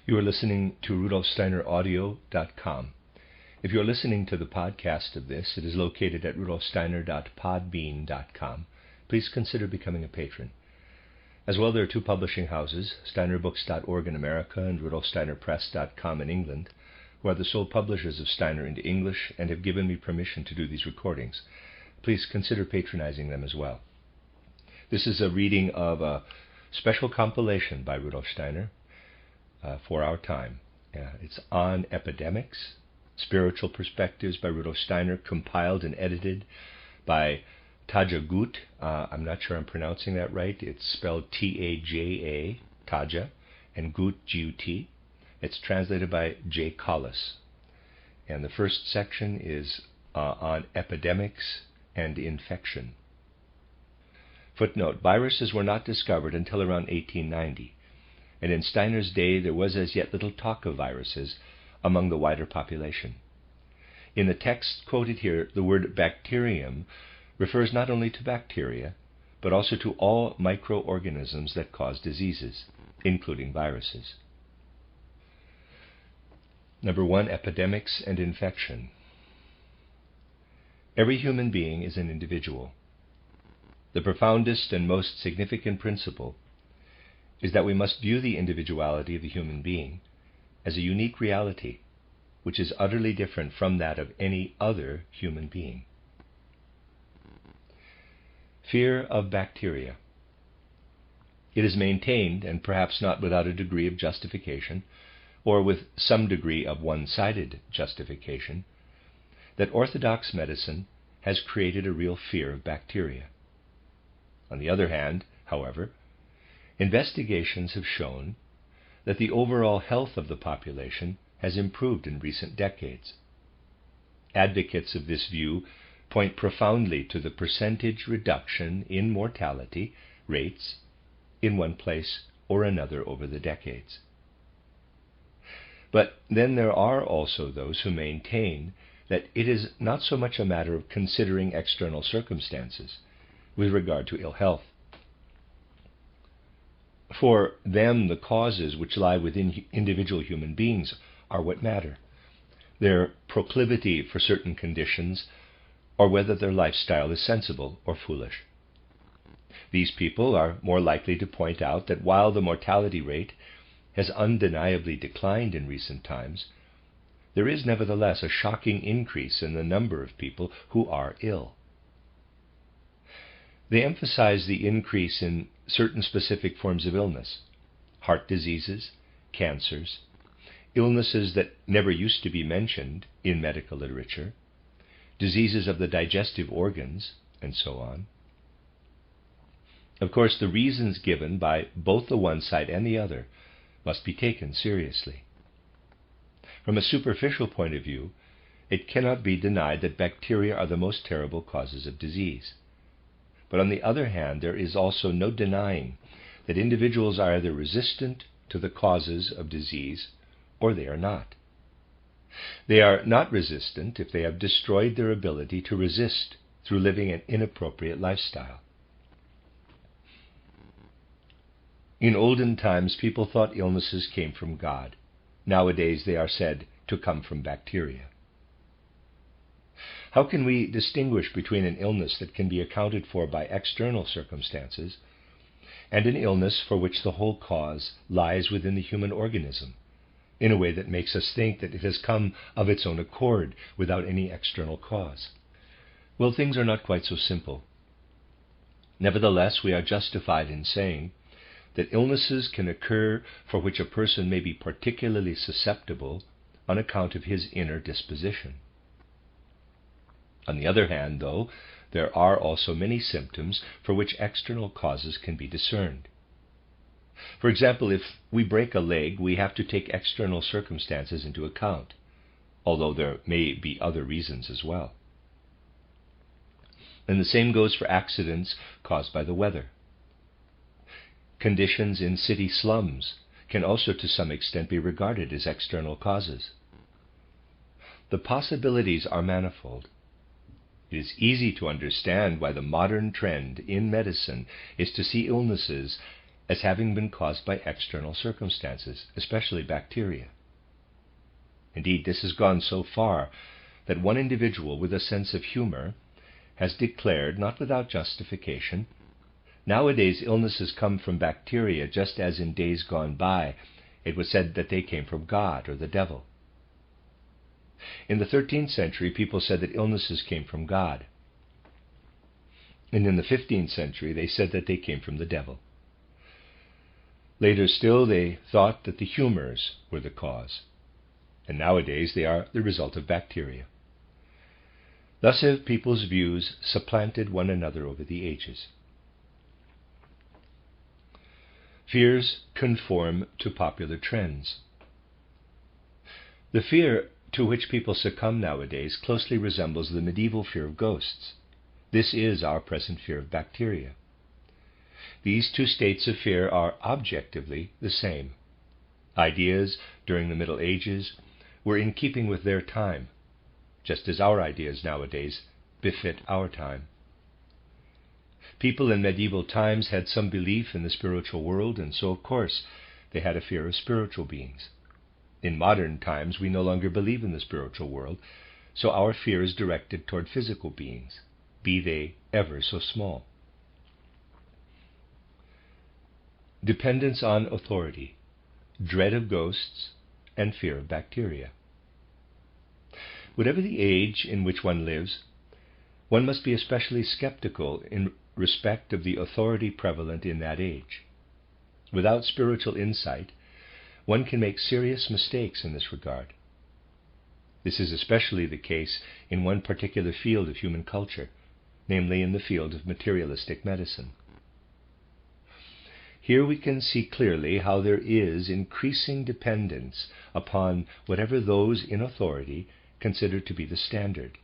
You are listening to RudolfSteinerAudio.com. If you are listening to the podcast of this, it is located at RudolfSteiner.podbean.com. Please consider becoming a patron. As well, there are two publishing houses, SteinerBooks.org in America and RudolfSteinerPress.com in England, who are the sole publishers of Steiner into English and have given me permission to do these recordings. Please consider patronizing them as well. This is a reading of a special compilation by Rudolf Steiner for our time. It's on Epidemics, Spiritual Perspectives by Rudolf Steiner, compiled and edited by Taja Gut. I'm not sure I'm pronouncing that right. It's spelled T-A-J-A, Taja, and Gut, G-U-T. It's translated by J. Collis. And the first section is on epidemics and infection. Footnote: viruses were not discovered until around 1890, and in Steiner's day there was as yet little talk of viruses among the wider population. In the text quoted here, the word bacterium refers not only to bacteria, but also to all microorganisms that cause diseases, including viruses. Number 1, epidemics and infection. Every human being is an individual. The profoundest and most significant principle is that we must view the individuality of the human being as a unique reality, which is utterly different from that of any other human being. Fear of bacteria. It is maintained, and perhaps not without a degree of justification, or with some degree of one-sided justification, that orthodox medicine has created a real fear of bacteria. On the other hand, however, investigations have shown that the overall health of the population has improved in recent decades. Advocates of this view point profoundly to the percentage reduction in mortality rates in one place or another over the decades. But then there are also those who maintain that it is not so much a matter of considering external circumstances with regard to ill health. For them, the causes which lie within individual human beings are what matter: their proclivity for certain conditions, or whether their lifestyle is sensible or foolish. These people are more likely to point out that while the mortality rate has undeniably declined in recent times, there is nevertheless a shocking increase in the number of people who are ill. They emphasize the increase in certain specific forms of illness: heart diseases, cancers, illnesses that never used to be mentioned in medical literature, diseases of the digestive organs, and so on. Of course, the reasons given by both the one side and the other must be taken seriously. From a superficial point of view, it cannot be denied that bacteria are the most terrible causes of disease. But on the other hand, there is also no denying that individuals are either resistant to the causes of disease or they are not. They are not resistant if they have destroyed their ability to resist through living an inappropriate lifestyle. In olden times, people thought illnesses came from God. Nowadays, they are said to come from bacteria. How can we distinguish between an illness that can be accounted for by external circumstances and an illness for which the whole cause lies within the human organism, in a way that makes us think that it has come of its own accord without any external cause? Well, things are not quite so simple. Nevertheless, we are justified in saying that illnesses can occur for which a person may be particularly susceptible on account of his inner disposition. On the other hand, though, there are also many symptoms for which external causes can be discerned. For example, if we break a leg, we have to take external circumstances into account, although there may be other reasons as well. And the same goes for accidents caused by the weather. Conditions in city slums can also to some extent be regarded as external causes. The possibilities are manifold. It is easy to understand why the modern trend in medicine is to see illnesses as having been caused by external circumstances, especially bacteria. Indeed, this has gone so far that one individual with a sense of humor has declared, not without justification, nowadays illnesses come from bacteria just as in days gone by it was said that they came from God or the devil. In the 13th century, people said that illnesses came from God. And in the 15th century, they said that they came from the devil. Later still, they thought that the humors were the cause. And nowadays, they are the result of bacteria. Thus have people's views supplanted one another over the ages. Fears conform to popular trends. The fear to which people succumb nowadays closely resembles the medieval fear of ghosts. This is our present fear of bacteria. These two states of fear are objectively the same. Ideas during the Middle Ages were in keeping with their time, just as our ideas nowadays befit our time. People in medieval times had some belief in the spiritual world, and so, of course, they had a fear of spiritual beings. In modern times, we no longer believe in the spiritual world, so our fear is directed toward physical beings, be they ever so small. Dependence on authority, dread of ghosts, and fear of bacteria. Whatever the age in which one lives, one must be especially skeptical in respect of the authority prevalent in that age. Without spiritual insight, one can make serious mistakes in this regard. This is especially the case in one particular field of human culture, namely in the field of materialistic medicine. Here we can see clearly how there is increasing dependence upon whatever those in authority consider to be the standard,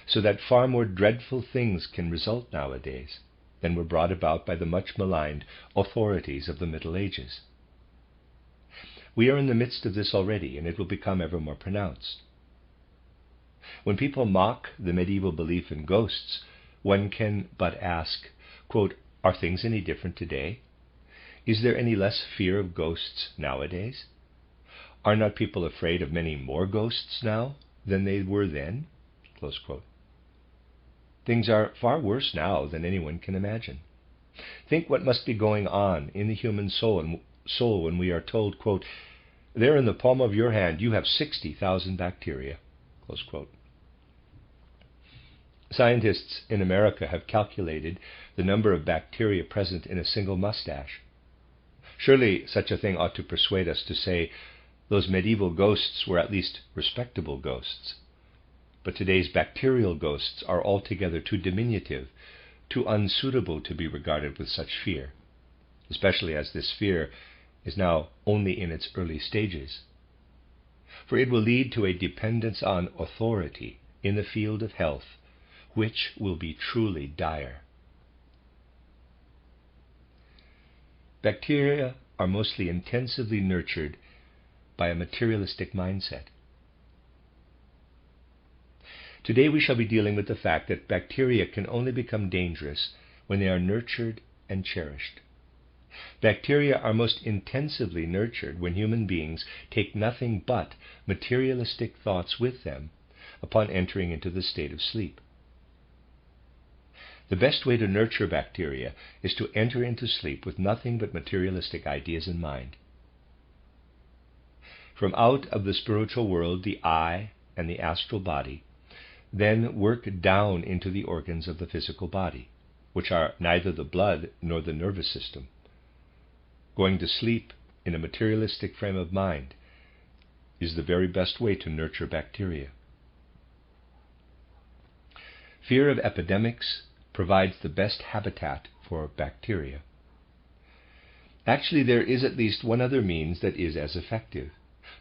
so that far more dreadful things can result nowadays than were brought about by the much maligned authorities of the Middle Ages. We are in the midst of this already, and it will become ever more pronounced. When people mock the medieval belief in ghosts, one can but ask, quote, "Are things any different today? Is there any less fear of ghosts nowadays? Are not people afraid of many more ghosts now than they were then?" Close quote. Things are far worse now than anyone can imagine. Think what must be going on in the human soul when we are told, quote, "There in the palm of your hand you have 60,000 bacteria." Close quote. Scientists in America have calculated the number of bacteria present in a single mustache. Surely such a thing ought to persuade us to say those medieval ghosts were at least respectable ghosts. But today's bacterial ghosts are altogether too diminutive, too unsuitable to be regarded with such fear, especially as this fear is now only in its early stages. For it will lead to a dependence on authority in the field of health, which will be truly dire. Bacteria are mostly intensively nurtured by a materialistic mindset. Today we shall be dealing with the fact that bacteria can only become dangerous when they are nurtured and cherished. Bacteria are most intensively nurtured when human beings take nothing but materialistic thoughts with them upon entering into the state of sleep. The best way to nurture bacteria is to enter into sleep with nothing but materialistic ideas in mind. From out of the spiritual world, the eye and the astral body then work down into the organs of the physical body, which are neither the blood nor the nervous system. Going to sleep in a materialistic frame of mind is the very best way to nurture bacteria. Fear of epidemics provides the best habitat for bacteria. Actually, there is at least one other means that is as effective: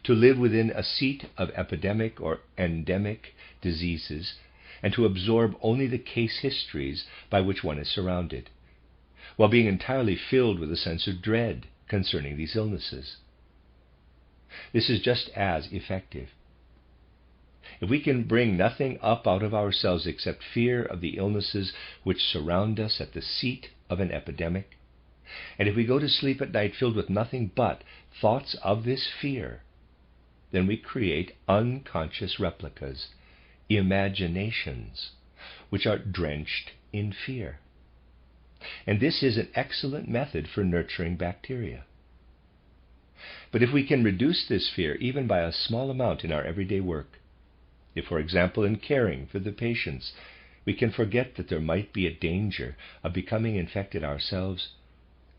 to live within a seat of epidemic or endemic diseases, and to absorb only the case histories by which one is surrounded, while being entirely filled with a sense of dread concerning these illnesses. This is just as effective. If we can bring nothing up out of ourselves except fear of the illnesses which surround us at the seat of an epidemic, And if we go to sleep at night filled with nothing but thoughts of this fear, then we create unconscious replicas, imaginations, which are drenched in fear. And this is an excellent method for nurturing bacteria. But if we can reduce this fear even by a small amount in our everyday work, if, for example, in caring for the patients, we can forget that there might be a danger of becoming infected ourselves,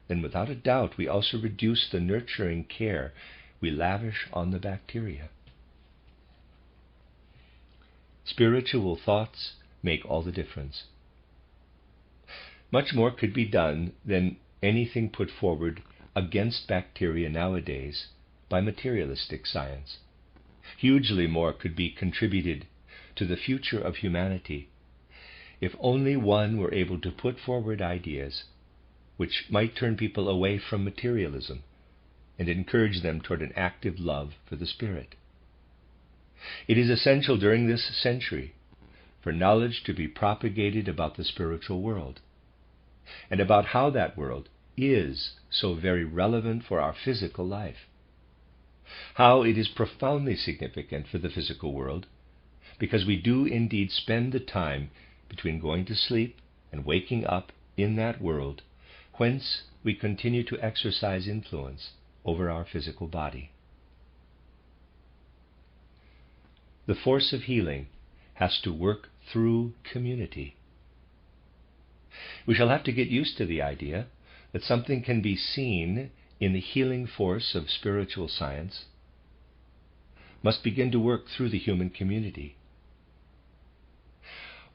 then without a doubt we also reduce the nurturing care we lavish on the bacteria. Spiritual thoughts make all the difference. Much more could be done than anything put forward against bacteria nowadays by materialistic science. Hugely more could be contributed to the future of humanity if only one were able to put forward ideas which might turn people away from materialism and encourage them toward an active love for the Spirit. It is essential during this century for knowledge to be propagated about the spiritual world and about how that world is so very relevant for our physical life, how it is profoundly significant for the physical world, because we do indeed spend the time between going to sleep and waking up in that world, whence we continue to exercise influence over our physical body. The force of healing has to work through community. We shall have to get used to the idea that something can be seen in the healing force of spiritual science must begin to work through the human community.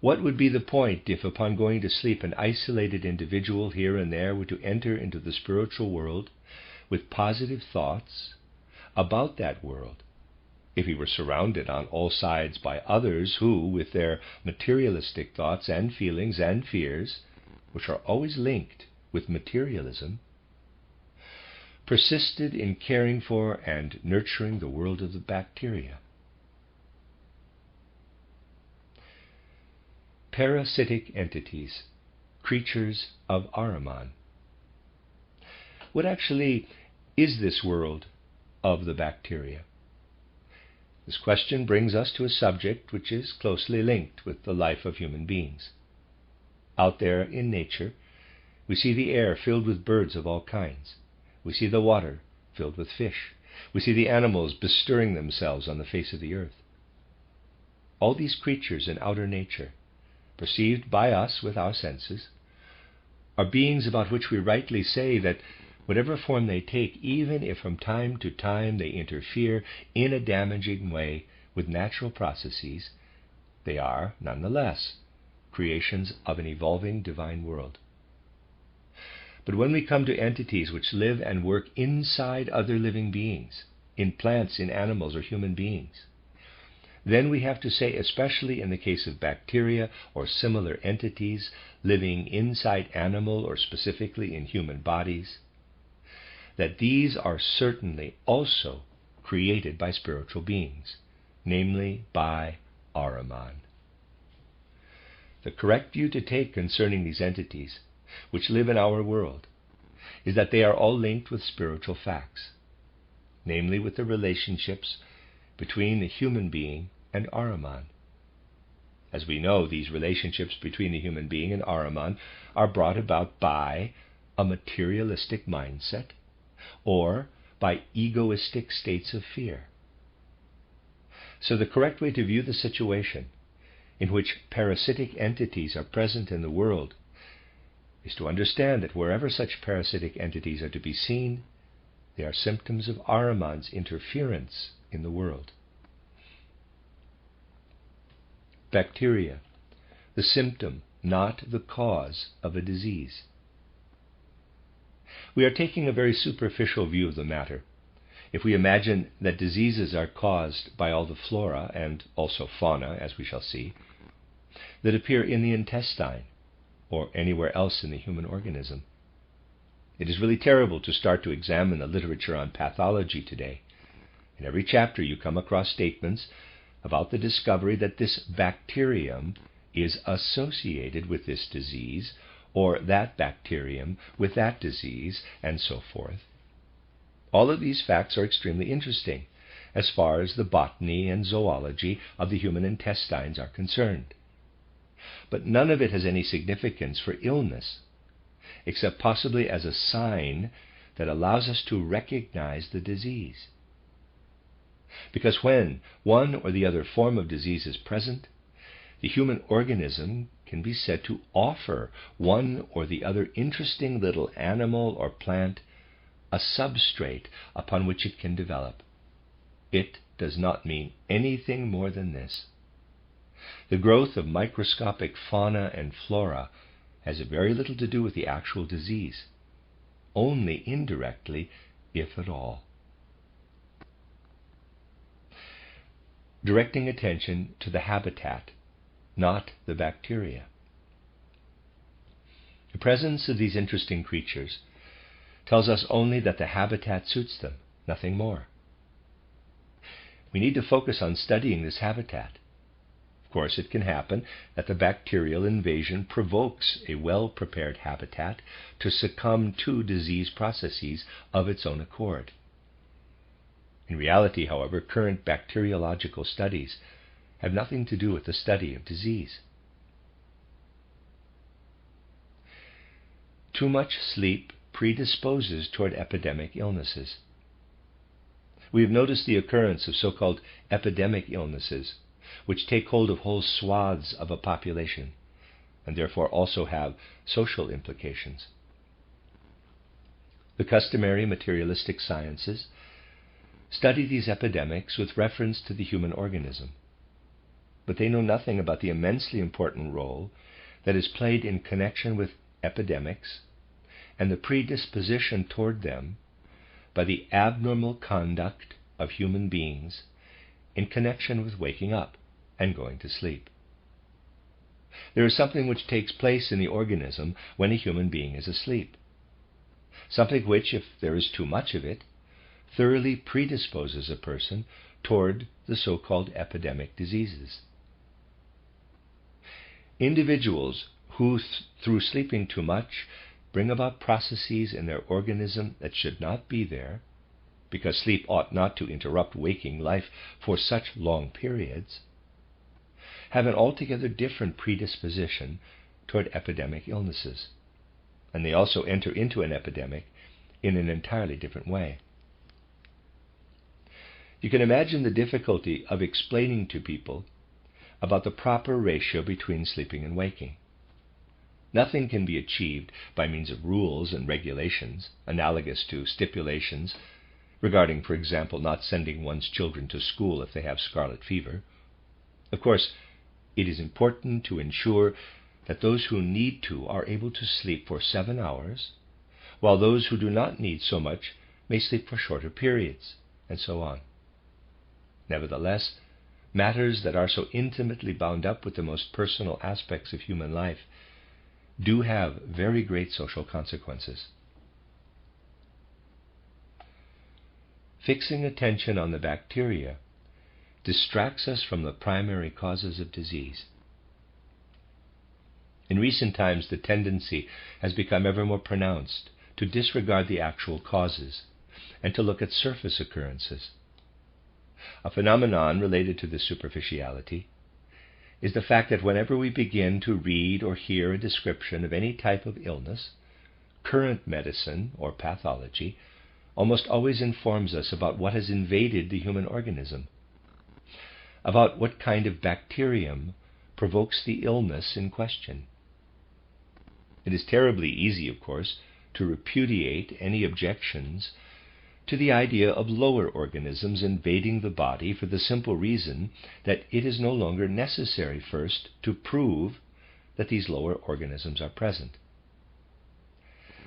What would be the point if upon going to sleep an isolated individual here and there were to enter into the spiritual world with positive thoughts about that world, if he were surrounded on all sides by others who, with their materialistic thoughts and feelings and fears, which are always linked with materialism, persisted in caring for and nurturing the world of the bacteria? Parasitic entities, creatures of Ahriman. What actually is this world of the bacteria? This question brings us to a subject which is closely linked with the life of human beings. Out there in nature, we see the air filled with birds of all kinds. We see the water filled with fish. We see the animals bestirring themselves on the face of the earth. All these creatures in outer nature, perceived by us with our senses, are beings about which we rightly say that whatever form they take, even if from time to time they interfere in a damaging way with natural processes, they are, nonetheless, creations of an evolving divine world. But when we come to entities which live and work inside other living beings, in plants, in animals, or human beings, then we have to say, especially in the case of bacteria or similar entities living inside animal or specifically in human bodies, that these are certainly also created by spiritual beings, namely by Ahriman. The correct view to take concerning these entities which live in our world is that they are all linked with spiritual facts, namely with the relationships between the human being and Ahriman. As we know, these relationships between the human being and Ahriman are brought about by a materialistic mindset or by egoistic states of fear. So the correct way to view the situation in which parasitic entities are present in the world is to understand that wherever such parasitic entities are to be seen, they are symptoms of Ahriman's interference in the world. Bacteria, the symptom, not the cause of a disease. We are taking a very superficial view of the matter if we imagine that diseases are caused by all the flora and also fauna, as we shall see, that appear in the intestine or anywhere else in the human organism. It is really terrible to start to examine the literature on pathology today. In every chapter you come across statements about the discovery that this bacterium is associated with this disease or that bacterium with that disease, and so forth. All of these facts are extremely interesting as far as the botany and zoology of the human intestines are concerned. But none of it has any significance for illness, except possibly as a sign that allows us to recognize the disease. Because when one or the other form of disease is present, the human organism can be said to offer one or the other interesting little animal or plant a substrate upon which it can develop. It does not mean anything more than this. The growth of microscopic fauna and flora has very little to do with the actual disease, only indirectly, if at all. Directing attention to the habitat, not the bacteria. The presence of these interesting creatures tells us only that the habitat suits them, nothing more. We need to focus on studying this habitat. Of course, it can happen that the bacterial invasion provokes a well-prepared habitat to succumb to disease processes of its own accord. In reality, however, current bacteriological studies have nothing to do with the study of disease. Too much sleep predisposes toward epidemic illnesses. We have noticed the occurrence of so-called epidemic illnesses, which take hold of whole swaths of a population, and therefore also have social implications. The customary materialistic sciences study these epidemics with reference to the human organism, but they know nothing about the immensely important role that is played in connection with epidemics and the predisposition toward them by the abnormal conduct of human beings in connection with waking up and going to sleep. There is something which takes place in the organism when a human being is asleep, something which, if there is too much of it, thoroughly predisposes a person toward the so-called epidemic diseases. Individuals who, through sleeping too much, bring about processes in their organism that should not be there, because sleep ought not to interrupt waking life for such long periods, have an altogether different predisposition toward epidemic illnesses, and they also enter into an epidemic in an entirely different way. You can imagine the difficulty of explaining to people about the proper ratio between sleeping and waking. Nothing can be achieved by means of rules and regulations, analogous to stipulations regarding, for example, not sending one's children to school if they have scarlet fever. Of course, it is important to ensure that those who need to are able to sleep for 7 hours, while those who do not need so much may sleep for shorter periods, and so on. Nevertheless, matters that are so intimately bound up with the most personal aspects of human life do have very great social consequences. Fixing attention on the bacteria distracts us from the primary causes of disease. In recent times, the tendency has become ever more pronounced to disregard the actual causes and to look at surface occurrences. A phenomenon related to this superficiality is the fact that whenever we begin to read or hear a description of any type of illness, current medicine or pathology almost always informs us about what has invaded the human organism, about what kind of bacterium provokes the illness in question. It is terribly easy, of course, to repudiate any objections to the idea of lower organisms invading the body for the simple reason that it is no longer necessary first to prove that these lower organisms are present.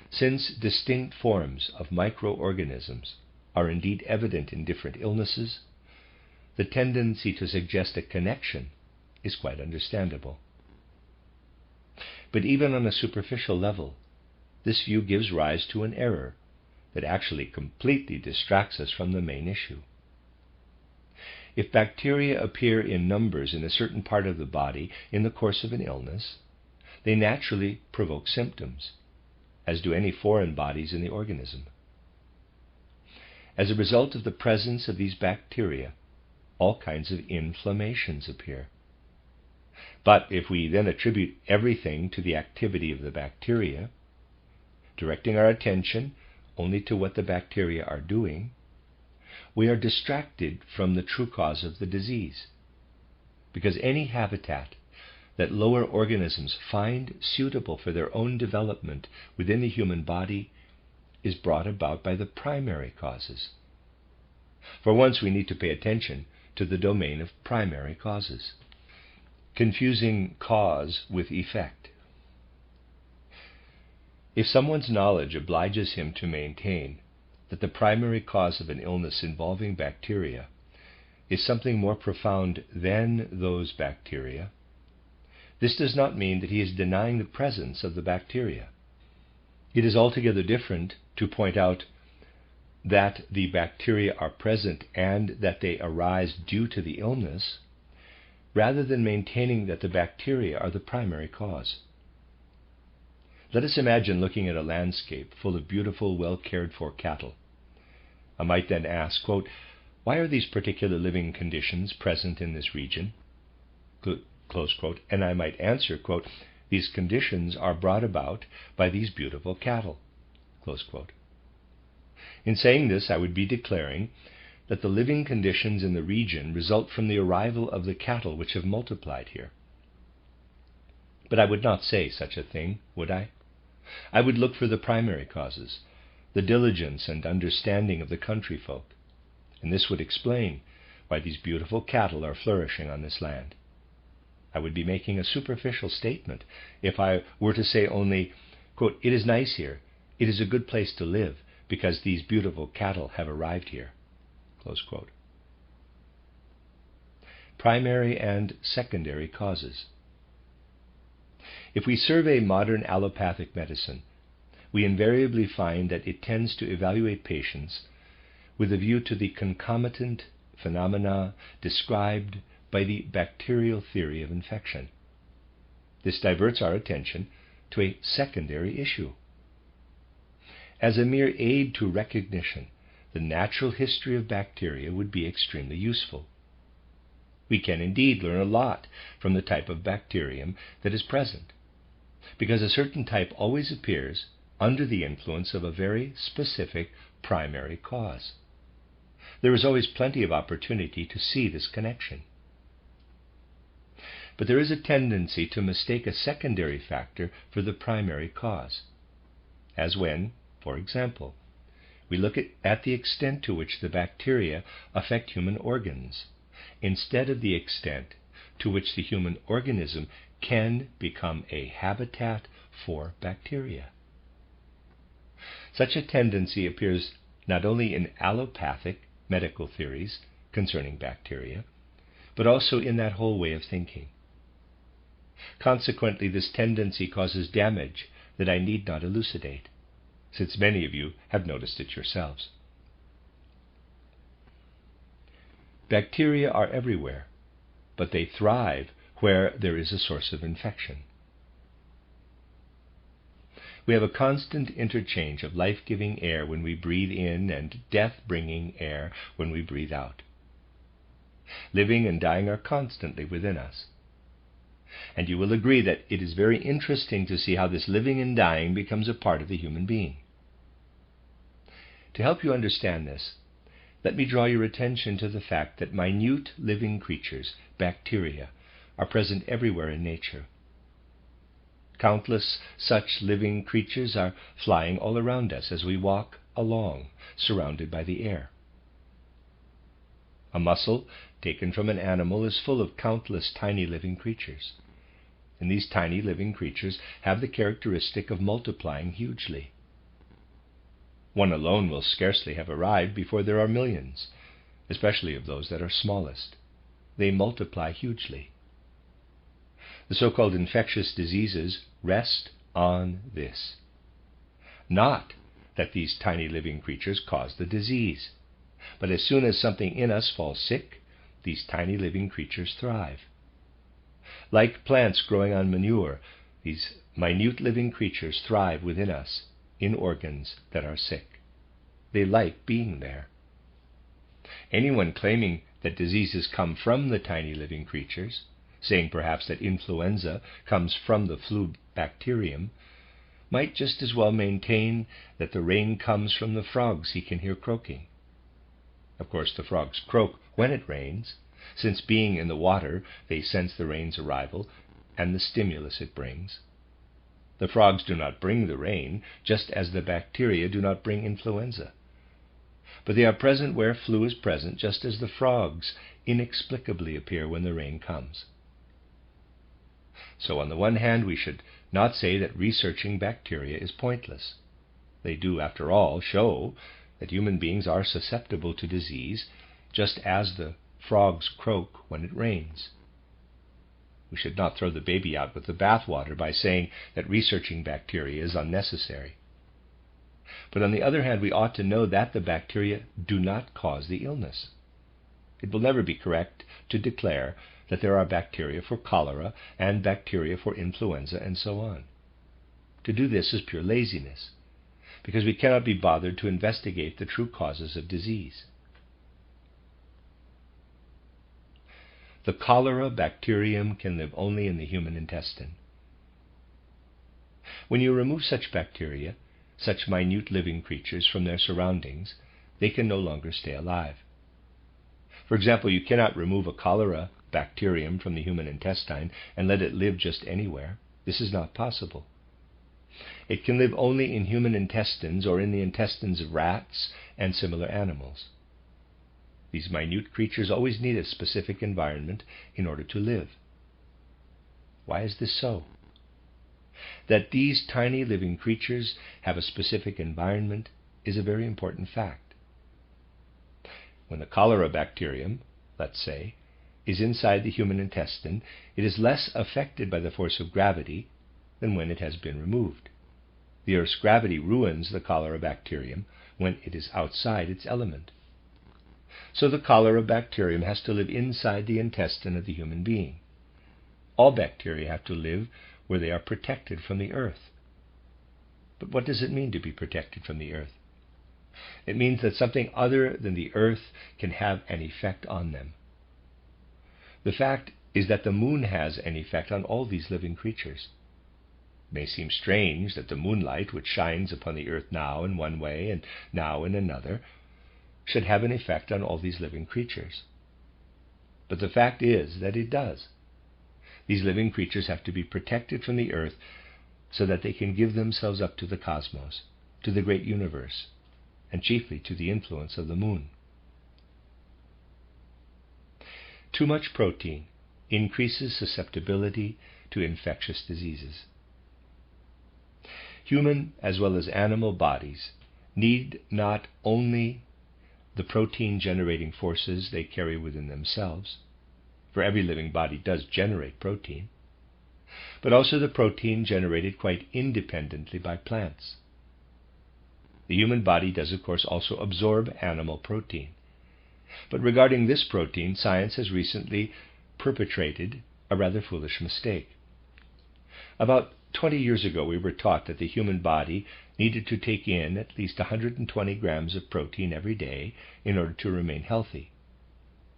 Since distinct forms of microorganisms are indeed evident in different illnesses, the tendency to suggest a connection is quite understandable. But even on a superficial level, this view gives rise to an error that actually completely distracts us from the main issue. If bacteria appear in numbers in a certain part of the body in the course of an illness, they naturally provoke symptoms, as do any foreign bodies in the organism. As a result of the presence of these bacteria, all kinds of inflammations appear. But if we then attribute everything to the activity of the bacteria, directing our attention only to what the bacteria are doing, we are distracted from the true cause of the disease. Because any habitat that lower organisms find suitable for their own development within the human body is brought about by the primary causes. For once we need to pay attention to the domain of primary causes, confusing cause with effect. If someone's knowledge obliges him to maintain that the primary cause of an illness involving bacteria is something more profound than those bacteria, this does not mean that he is denying the presence of the bacteria. It is altogether different to point out that the bacteria are present and that they arise due to the illness, rather than maintaining that the bacteria are the primary cause. Let us imagine looking at a landscape full of beautiful, well-cared-for cattle. I might then ask, quote, why are these particular living conditions present in this region? Close quote. And I might answer, quote, these conditions are brought about by these beautiful cattle. Close quote. In saying this, I would be declaring that the living conditions in the region result from the arrival of the cattle which have multiplied here. But I would not say such a thing, would I? I would look for the primary causes, the diligence and understanding of the country folk, and this would explain why these beautiful cattle are flourishing on this land. I would be making a superficial statement if I were to say only, quote, it is nice here, it is a good place to live, because these beautiful cattle have arrived here. Close quote. Primary and secondary causes. If we survey modern allopathic medicine, we invariably find that it tends to evaluate patients with a view to the concomitant phenomena described by the bacterial theory of infection. This diverts our attention to a secondary issue. As a mere aid to recognition, the natural history of bacteria would be extremely useful. We can indeed learn a lot from the type of bacterium that is present, because a certain type always appears under the influence of a very specific primary cause. There is always plenty of opportunity to see this connection. But there is a tendency to mistake a secondary factor for the primary cause, as when, for example, we look at the extent to which the bacteria affect human organs, instead of the extent to which the human organism can become a habitat for bacteria. Such a tendency appears not only in allopathic medical theories concerning bacteria, but also in that whole way of thinking. Consequently, this tendency causes damage that I need not elucidate, since many of you have noticed it yourselves. Bacteria are everywhere, but they thrive where there is a source of infection. We have a constant interchange of life-giving air when we breathe in and death-bringing air when we breathe out. Living and dying are constantly within us. And you will agree that it is very interesting to see how this living and dying becomes a part of the human being. To help you understand this, let me draw your attention to the fact that minute living creatures, bacteria, are present everywhere in nature. Countless such living creatures are flying all around us as we walk along, surrounded by the air. A muscle taken from an animal is full of countless tiny living creatures, and these tiny living creatures have the characteristic of multiplying hugely. One alone will scarcely have arrived before there are millions, especially of those that are smallest. They multiply hugely. The so-called infectious diseases rest on this. Not that these tiny living creatures cause the disease, but as soon as something in us falls sick, these tiny living creatures thrive. Like plants growing on manure, These minute living creatures thrive within us in organs that are sick. They like being there. Anyone claiming that diseases come from the tiny living creatures, saying perhaps that influenza comes from the flu bacterium, might just as well maintain that the rain comes from the frogs he can hear croaking. Of course, the frogs croak when it rains, since being in the water, they sense the rain's arrival and the stimulus it brings. The frogs do not bring the rain, just as the bacteria do not bring influenza. But they are present where flu is present, just as the frogs inexplicably appear when the rain comes. So on the one hand, we should not say that researching bacteria is pointless. They do, after all, show that human beings are susceptible to disease, just as the frogs croak when it rains. We should not throw the baby out with the bathwater by saying that researching bacteria is unnecessary. But on the other hand, we ought to know that the bacteria do not cause the illness. It will never be correct to declare that there are bacteria for cholera and bacteria for influenza and so on. To do this is pure laziness, because we cannot be bothered to investigate the true causes of disease. The cholera bacterium can live only in the human intestine. When you remove such bacteria, such minute living creatures, from their surroundings, they can no longer stay alive. For example, you cannot remove a cholera bacterium from the human intestine and let it live just anywhere. This is not possible. It can live only in human intestines or in the intestines of rats and similar animals. These minute creatures always need a specific environment in order to live. Why is this so? That these tiny living creatures have a specific environment is a very important fact. When the cholera bacterium, let's say, is inside the human intestine, it is less affected by the force of gravity than when it has been removed. The Earth's gravity ruins the cholera bacterium when it is outside its element. So the cholera bacterium has to live inside the intestine of the human being. All bacteria have to live where they are protected from the earth. But what does it mean to be protected from the earth? It means that something other than the earth can have an effect on them. The fact is that the moon has an effect on all these living creatures. It may seem strange that the moonlight, which shines upon the earth now in one way and now in another, should have an effect on all these living creatures. But the fact is that it does. These living creatures have to be protected from the earth so that they can give themselves up to the cosmos, to the great universe, and chiefly to the influence of the moon. Too much protein increases susceptibility to infectious diseases. Human as well as animal bodies need not only the protein-generating forces they carry within themselves, for every living body does generate protein, but also the protein generated quite independently by plants. The human body does, of course, also absorb animal protein. But regarding this protein, science has recently perpetrated a rather foolish mistake. About 20 years ago, we were taught that the human body needed to take in at least 120 grams of protein every day in order to remain healthy.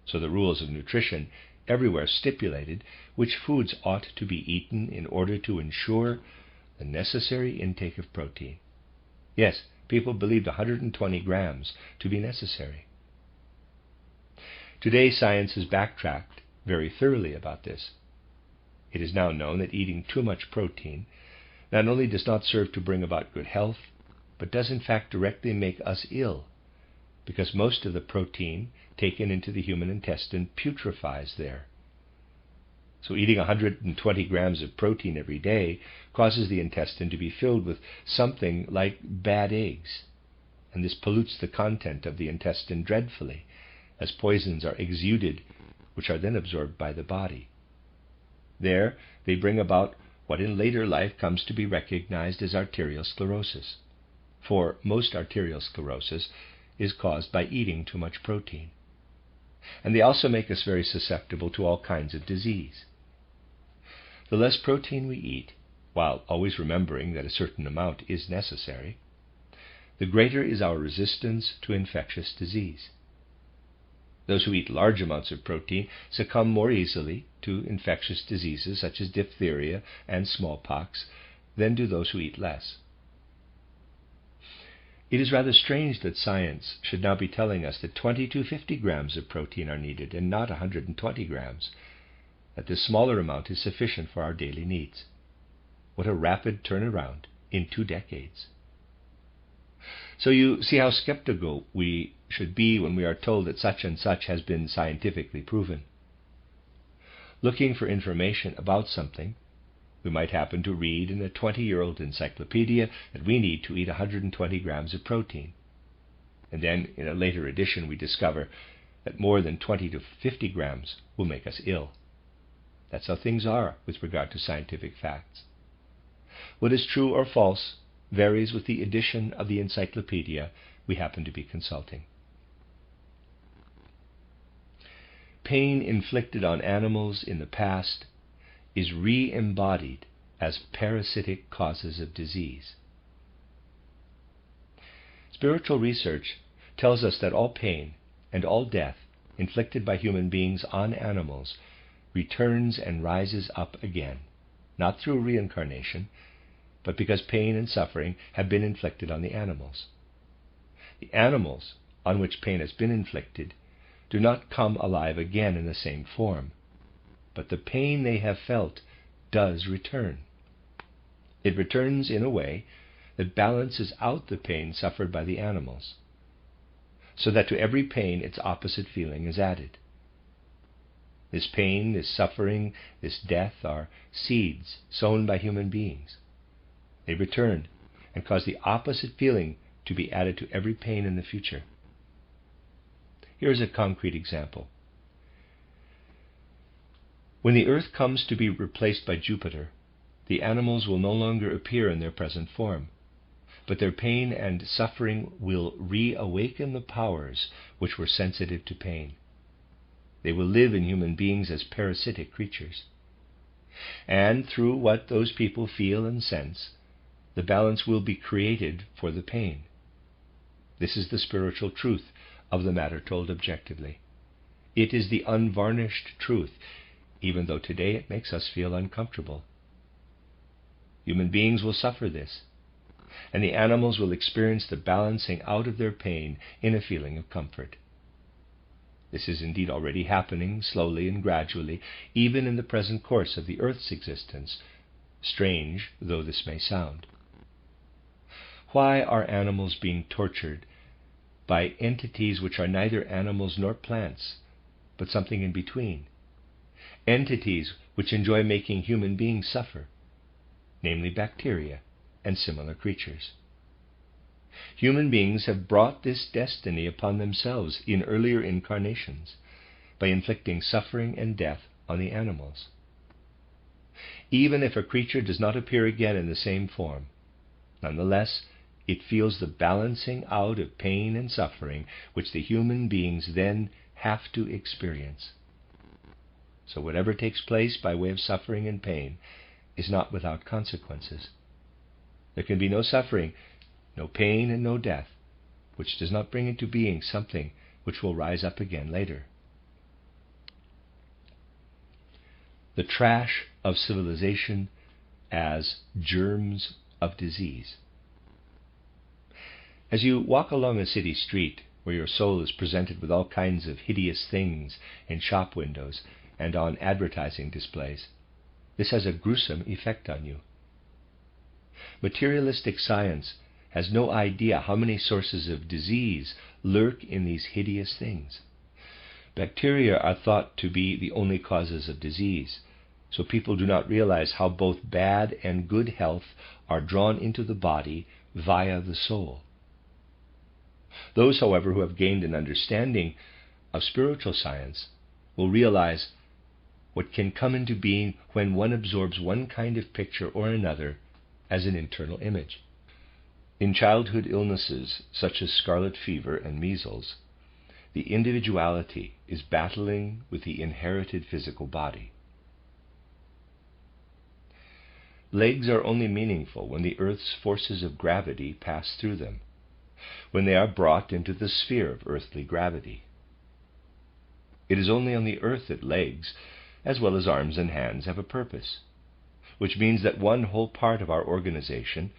So the rules of nutrition everywhere stipulated which foods ought to be eaten in order to ensure the necessary intake of protein. Yes, people believed 120 grams to be necessary. Today, science has backtracked very thoroughly about this. It is now known that eating too much protein not only does not serve to bring about good health, but does in fact directly make us ill, because most of the protein taken into the human intestine putrefies there. So eating 120 grams of protein every day causes the intestine to be filled with something like bad eggs, and this pollutes the content of the intestine dreadfully, as poisons are exuded, which are then absorbed by the body. There they bring about what in later life comes to be recognized as arterial sclerosis, for most arterial sclerosis is caused by eating too much protein. And they also make us very susceptible to all kinds of disease. The less protein we eat, while always remembering that a certain amount is necessary, the greater is our resistance to infectious disease. Those who eat large amounts of protein succumb more easily to infectious diseases such as diphtheria and smallpox than do those who eat less. It is rather strange that science should now be telling us that 20 to 50 grams of protein are needed and not 120 grams, that this smaller amount is sufficient for our daily needs. What a rapid turnaround in 2 decades. So you see how skeptical we should be when we are told that such and such has been scientifically proven. Looking for information about something, we might happen to read in a 20-year-old encyclopedia that we need to eat 120 grams of protein. And then in a later edition we discover that more than 20 to 50 grams will make us ill. That's how things are with regard to scientific facts. What is true or false varies with the edition of the encyclopedia we happen to be consulting. Pain inflicted on animals in the past is re-embodied as parasitic causes of disease. Spiritual research tells us that all pain and all death inflicted by human beings on animals returns and rises up again, not through reincarnation, but because pain and suffering have been inflicted on the animals. The animals on which pain has been inflicted do not come alive again in the same form, but the pain they have felt does return. It returns in a way that balances out the pain suffered by the animals, so that to every pain its opposite feeling is added. This pain, this suffering, this death are seeds sown by human beings. They return and cause the opposite feeling to be added to every pain in the future. Here is a concrete example. When the Earth comes to be replaced by Jupiter, the animals will no longer appear in their present form, but their pain and suffering will reawaken the powers which were sensitive to pain. They will live in human beings as parasitic creatures. And through what those people feel and sense, the balance will be created for the pain. This is the spiritual truth of the matter told objectively. It is the unvarnished truth, even though today it makes us feel uncomfortable. Human beings will suffer this, and the animals will experience the balancing out of their pain in a feeling of comfort. This is indeed already happening, slowly and gradually, even in the present course of the Earth's existence, strange though this may sound. Why are animals being tortured by entities which are neither animals nor plants, but something in between? Entities which enjoy making human beings suffer, namely bacteria and similar creatures. Human beings have brought this destiny upon themselves in earlier incarnations by inflicting suffering and death on the animals. Even if a creature does not appear again in the same form, nonetheless, it feels the balancing out of pain and suffering which the human beings then have to experience. So whatever takes place by way of suffering and pain is not without consequences. There can be no suffering, no pain, and no death, which does not bring into being something which will rise up again later. The trash of civilization as germs of disease. As you walk along a city street, where your soul is presented with all kinds of hideous things in shop windows and on advertising displays, this has a gruesome effect on you. Materialistic science has no idea how many sources of disease lurk in these hideous things. Bacteria are thought to be the only causes of disease, so people do not realize how both bad and good health are drawn into the body via the soul. Those, however, who have gained an understanding of spiritual science will realize what can come into being when one absorbs one kind of picture or another as an internal image. In childhood illnesses such as scarlet fever and measles, the individuality is battling with the inherited physical body. legs are only meaningful when the earth's forces of gravity pass through them, when they are brought into the sphere of earthly gravity. It is only on the earth that legs, as well as arms and hands, have a purpose, which means that one whole part of our organization,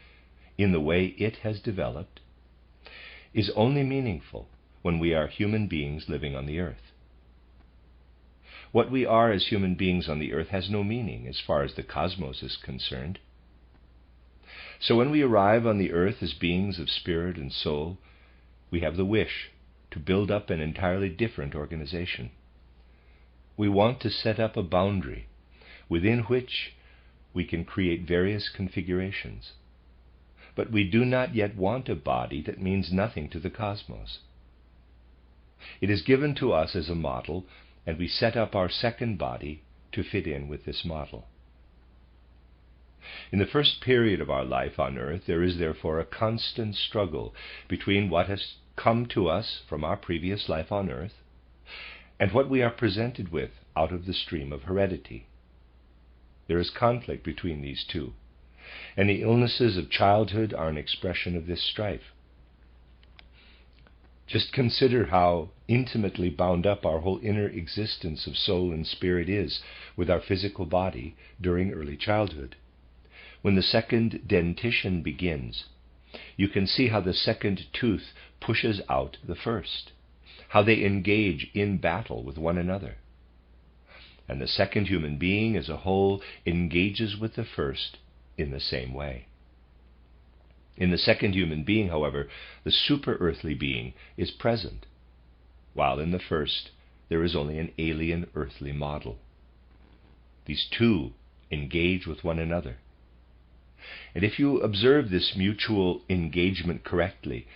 in the way it has developed, is only meaningful when we are human beings living on the earth. What we are as human beings on the earth has no meaning as far as the cosmos is concerned. So when we arrive on the earth as beings of spirit and soul, we have the wish to build up an entirely different organization. We want to set up a boundary within which we can create various configurations. But we do not yet want a body that means nothing to the cosmos. It is given to us as a model, and we set up our second body to fit in with this model. In the first period of our life on earth, there is therefore a constant struggle between what has come to us from our previous life on earth and what we are presented with out of the stream of heredity. There is conflict between these two, and the illnesses of childhood are an expression of this strife. Just consider how intimately bound up our whole inner existence of soul and spirit is with our physical body during early childhood. When the second dentition begins, you can see how the second tooth pushes out the first, how they engage in battle with one another. And the second human being as a whole engages with the first in the same way. In the second human being, however, the super-earthly being is present, while in the first there is only an alien earthly model. These two engage with one another. And if you observe this mutual engagement correctly,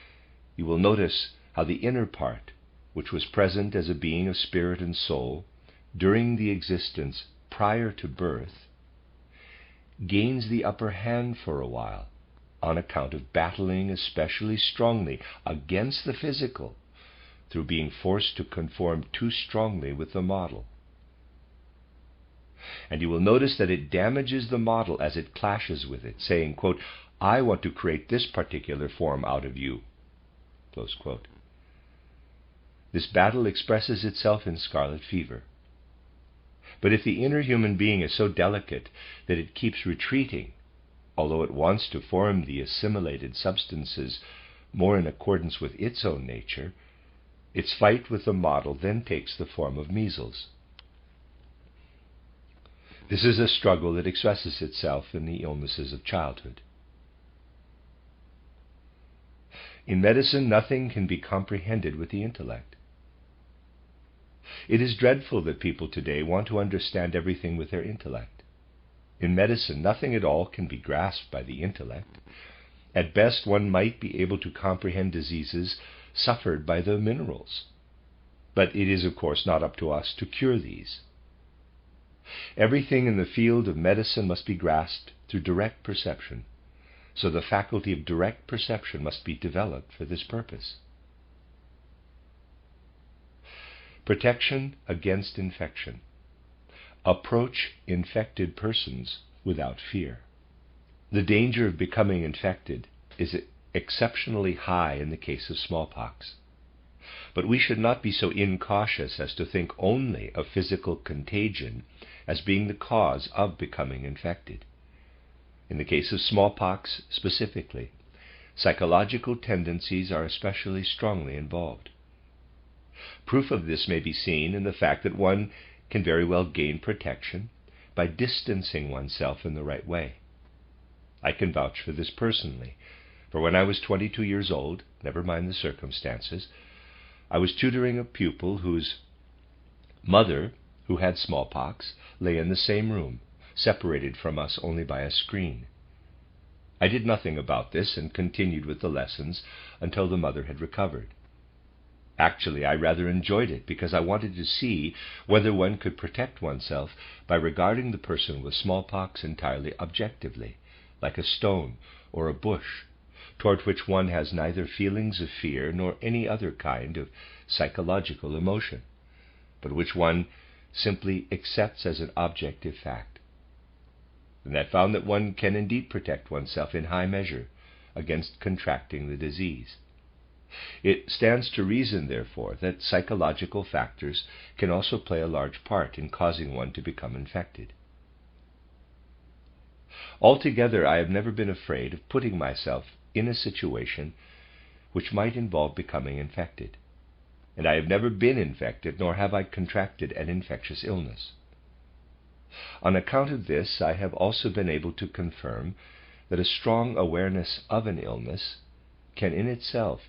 you will notice how the inner part, which was present as a being of spirit and soul during the existence prior to birth, gains the upper hand for a while on account of battling especially strongly against the physical through being forced to conform too strongly with the model. And you will notice that it damages the model as it clashes with it, saying, quote, "I want to create this particular form out of you," close quote. This battle expresses itself in scarlet fever. But if the inner human being is so delicate that it keeps retreating, although it wants to form the assimilated substances more in accordance with its own nature, its fight with the model then takes the form of measles. This is a struggle that expresses itself in the illnesses of childhood. In medicine, nothing can be comprehended with the intellect. It is dreadful that people today want to understand everything with their intellect. In medicine, nothing at all can be grasped by the intellect. At best, one might be able to comprehend diseases suffered by the minerals. But it is, of course, not up to us to cure these. Everything in the field of medicine must be grasped through direct perception, so the faculty of direct perception must be developed for this purpose. Protection against infection. Approach infected persons without fear. The danger of becoming infected is exceptionally high in the case of smallpox. But we should not be so incautious as to think only of physical contagion as being the cause of becoming infected. In the case of smallpox specifically, psychological tendencies are especially strongly involved. Proof of this may be seen in the fact that one can very well gain protection by distancing oneself in the right way. I can vouch for this personally, for when I was 22 years old, never mind the circumstances, I was tutoring a pupil whose mother, who had smallpox, lay in the same room, separated from us only by a screen. I did nothing about this and continued with the lessons until the mother had recovered. Actually, I rather enjoyed it because I wanted to see whether one could protect oneself by regarding the person with smallpox entirely objectively, like a stone or a bush, toward which one has neither feelings of fear nor any other kind of psychological emotion, but which one simply accepts as an objective fact. and that found that one can indeed protect oneself in high measure against contracting the disease. It stands to reason, therefore, that psychological factors can also play a large part in causing one to become infected. Altogether, I have never been afraid of putting myself in a situation which might involve becoming infected, and I have never been infected, nor have I contracted an infectious illness. On account of this, I have also been able to confirm that a strong awareness of an illness can in itself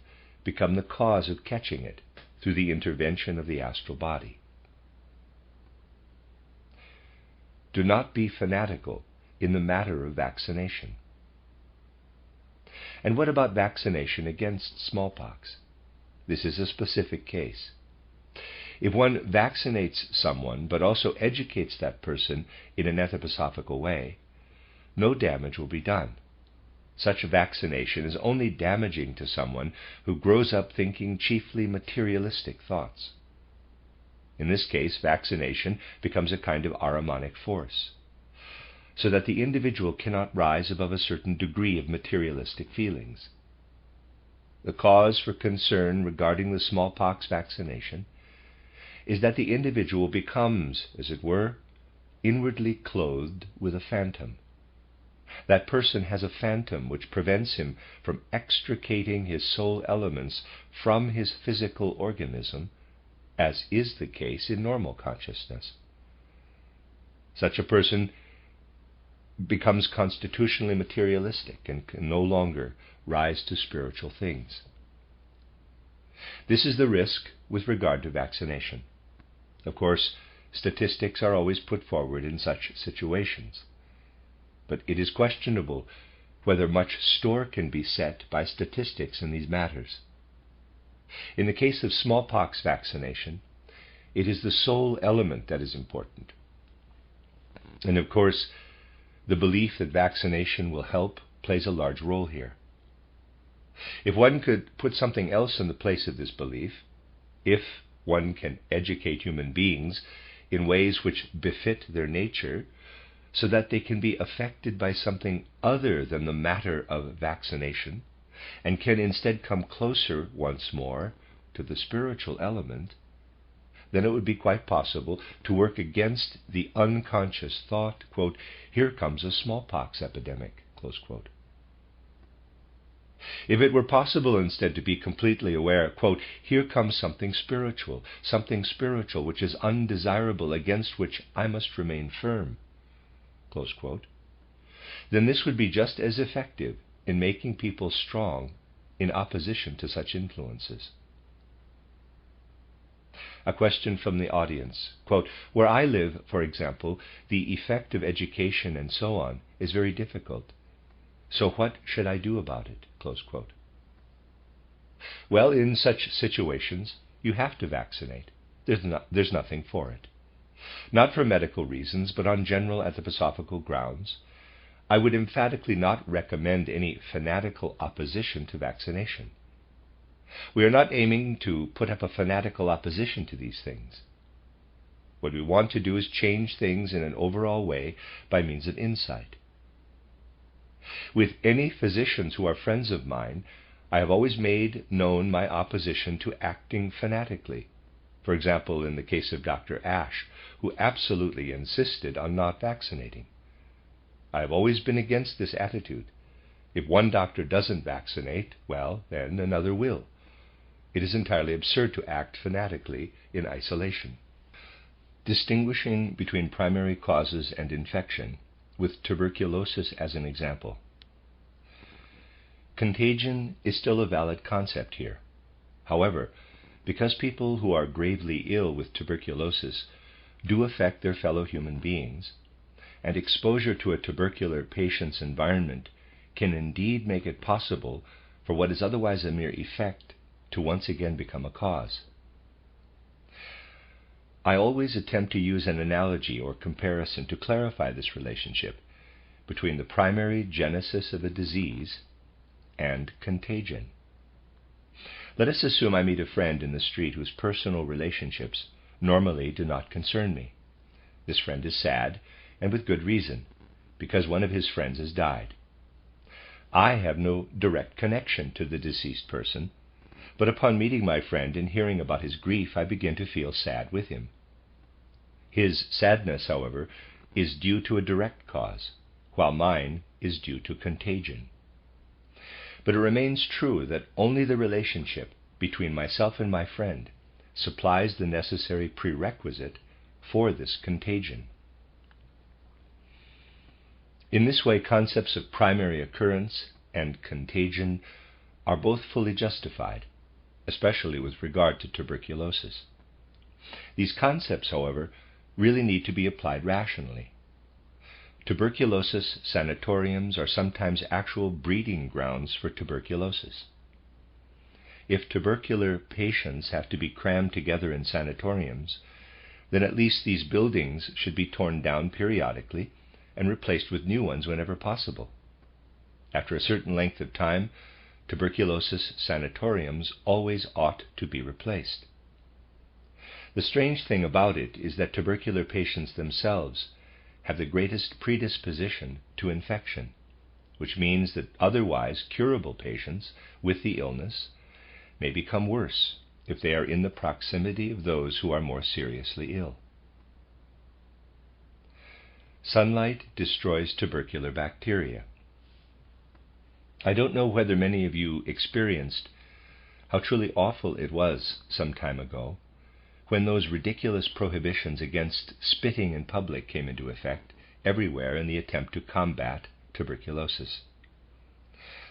become the cause of catching it through the intervention of the astral body. Do not be fanatical in the matter of vaccination. And what about vaccination against smallpox? This is a specific case. If one vaccinates someone, but also educates that person in an anthroposophical way, no damage will be done. Such vaccination is only damaging to someone who grows up thinking chiefly materialistic thoughts. In this case, vaccination becomes a kind of Ahrimanic force, so that the individual cannot rise above a certain degree of materialistic feelings. The cause for concern regarding the smallpox vaccination is that the individual becomes, as it were, inwardly clothed with a phantom. That person has a phantom which prevents him from extricating his soul elements from his physical organism, as is the case in normal consciousness. Such a person becomes constitutionally materialistic and can no longer rise to spiritual things. This is the risk with regard to vaccination. Of course, statistics are always put forward in such situations, but it is questionable whether much store can be set by statistics in these matters. In the case of smallpox vaccination, it is the soul element that is important. And of course, the belief that vaccination will help plays a large role here. If one could put something else in the place of this belief, if one can educate human beings in ways which befit their nature, so that they can be affected by something other than the matter of vaccination, and can instead come closer once more to the spiritual element, then it would be quite possible to work against the unconscious thought, quote, "Here comes a smallpox epidemic," close quote. If it were possible instead to be completely aware, quote, "Here comes something spiritual which is undesirable, against which I must remain firm," close quote, then this would be just as effective in making people strong in opposition to such influences. A question from the audience, quote, "Where I live, for example, the effect of education and so on is very difficult. So what should I do about it?" Close quote. Well, in such situations, you have to vaccinate. There's nothing for it. Not for medical reasons, but on general anthroposophical grounds, I would emphatically not recommend any fanatical opposition to vaccination. We are not aiming to put up a fanatical opposition to these things. What we want to do is change things in an overall way by means of insight. With any physicians who are friends of mine, I have always made known my opposition to acting fanatically. For example, in the case of Dr. Ash, who absolutely insisted on not vaccinating. I have always been against this attitude. If one doctor doesn't vaccinate, well, then another will. It is entirely absurd to act fanatically in isolation. Distinguishing between primary causes and infection, with tuberculosis as an example. Contagion is still a valid concept here. However, because people who are gravely ill with tuberculosis do affect their fellow human beings, and exposure to a tubercular patient's environment can indeed make it possible for what is otherwise a mere effect to once again become a cause. I always attempt to use an analogy or comparison to clarify this relationship between the primary genesis of a disease and contagion. Let us assume I meet a friend in the street whose personal relationships normally do not concern me. This friend is sad, and with good reason. because one of his friends has died. I have no direct connection to the deceased person, but upon meeting my friend and hearing about his grief, I begin to feel sad with him. His sadness, however, is due to a direct cause, while mine is due to contagion. But it remains true that only the relationship between myself and my friend supplies the necessary prerequisite for this contagion. In this way, concepts of primary occurrence and contagion are both fully justified, especially with regard to tuberculosis. These concepts, however, really need to be applied rationally. Tuberculosis sanatoriums are sometimes actual breeding grounds for tuberculosis. If tubercular patients have to be crammed together in sanatoriums, then at least these buildings should be torn down periodically and replaced with new ones whenever possible. After a certain length of time, tuberculosis sanatoriums always ought to be replaced. The strange thing about it is that tubercular patients themselves have the greatest predisposition to infection, which means that otherwise curable patients with the illness may become worse if they are in the proximity of those who are more seriously ill. Sunlight destroys tubercular bacteria. I don't know whether many of you experienced how truly awful it was some time ago when those ridiculous prohibitions against spitting in public came into effect everywhere in the attempt to combat tuberculosis.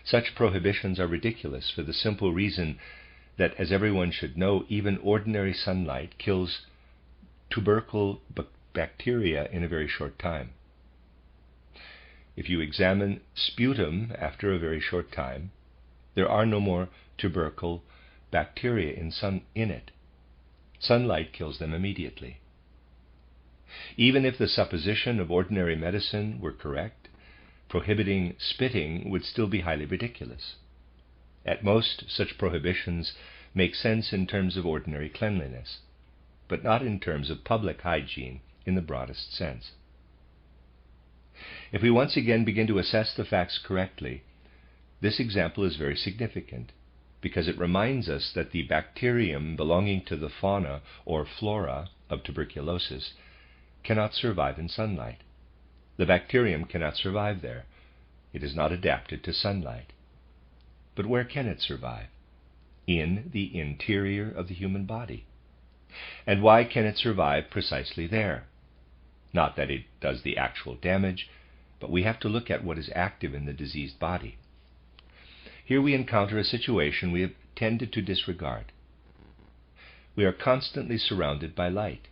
Such prohibitions are ridiculous for the simple reason that, as everyone should know, even ordinary sunlight kills tubercle bacteria in a very short time. If you examine sputum after a very short time, there are no more tubercle bacteria in it. Sunlight kills them immediately. Even if the supposition of ordinary medicine were correct, prohibiting spitting would still be highly ridiculous. At most, such prohibitions make sense in terms of ordinary cleanliness, but not in terms of public hygiene in the broadest sense. If we once again begin to assess the facts correctly, this example is very significant, because it reminds us that the bacterium belonging to the fauna or flora of tuberculosis cannot survive in sunlight. The bacterium cannot survive there. It is not adapted to sunlight. But where can it survive? In the interior of the human body. And why can it survive precisely there? Not that it does the actual damage, but we have to look at what is active in the diseased body. Here we encounter a situation we have tended to disregard. We are constantly surrounded by light,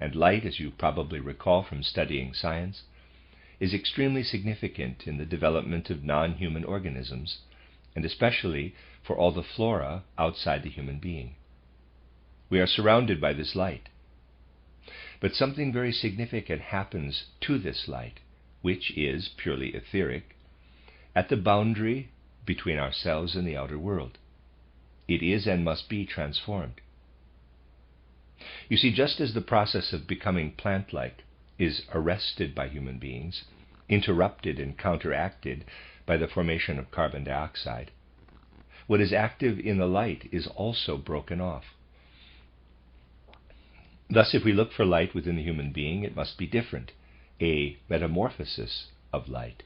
and light, as you probably recall from studying science, is extremely significant in the development of non-human organisms, and especially for all the flora outside the human being. We are surrounded by this light. But something very significant happens to this light, which is purely etheric, at the boundary between ourselves and the outer world. It is and must be transformed. You see, just as the process of becoming plant-like is arrested by human beings, interrupted and counteracted by the formation of carbon dioxide, what is active in the light is also broken off. Thus, if we look for light within the human being, it must be different, a metamorphosis of light.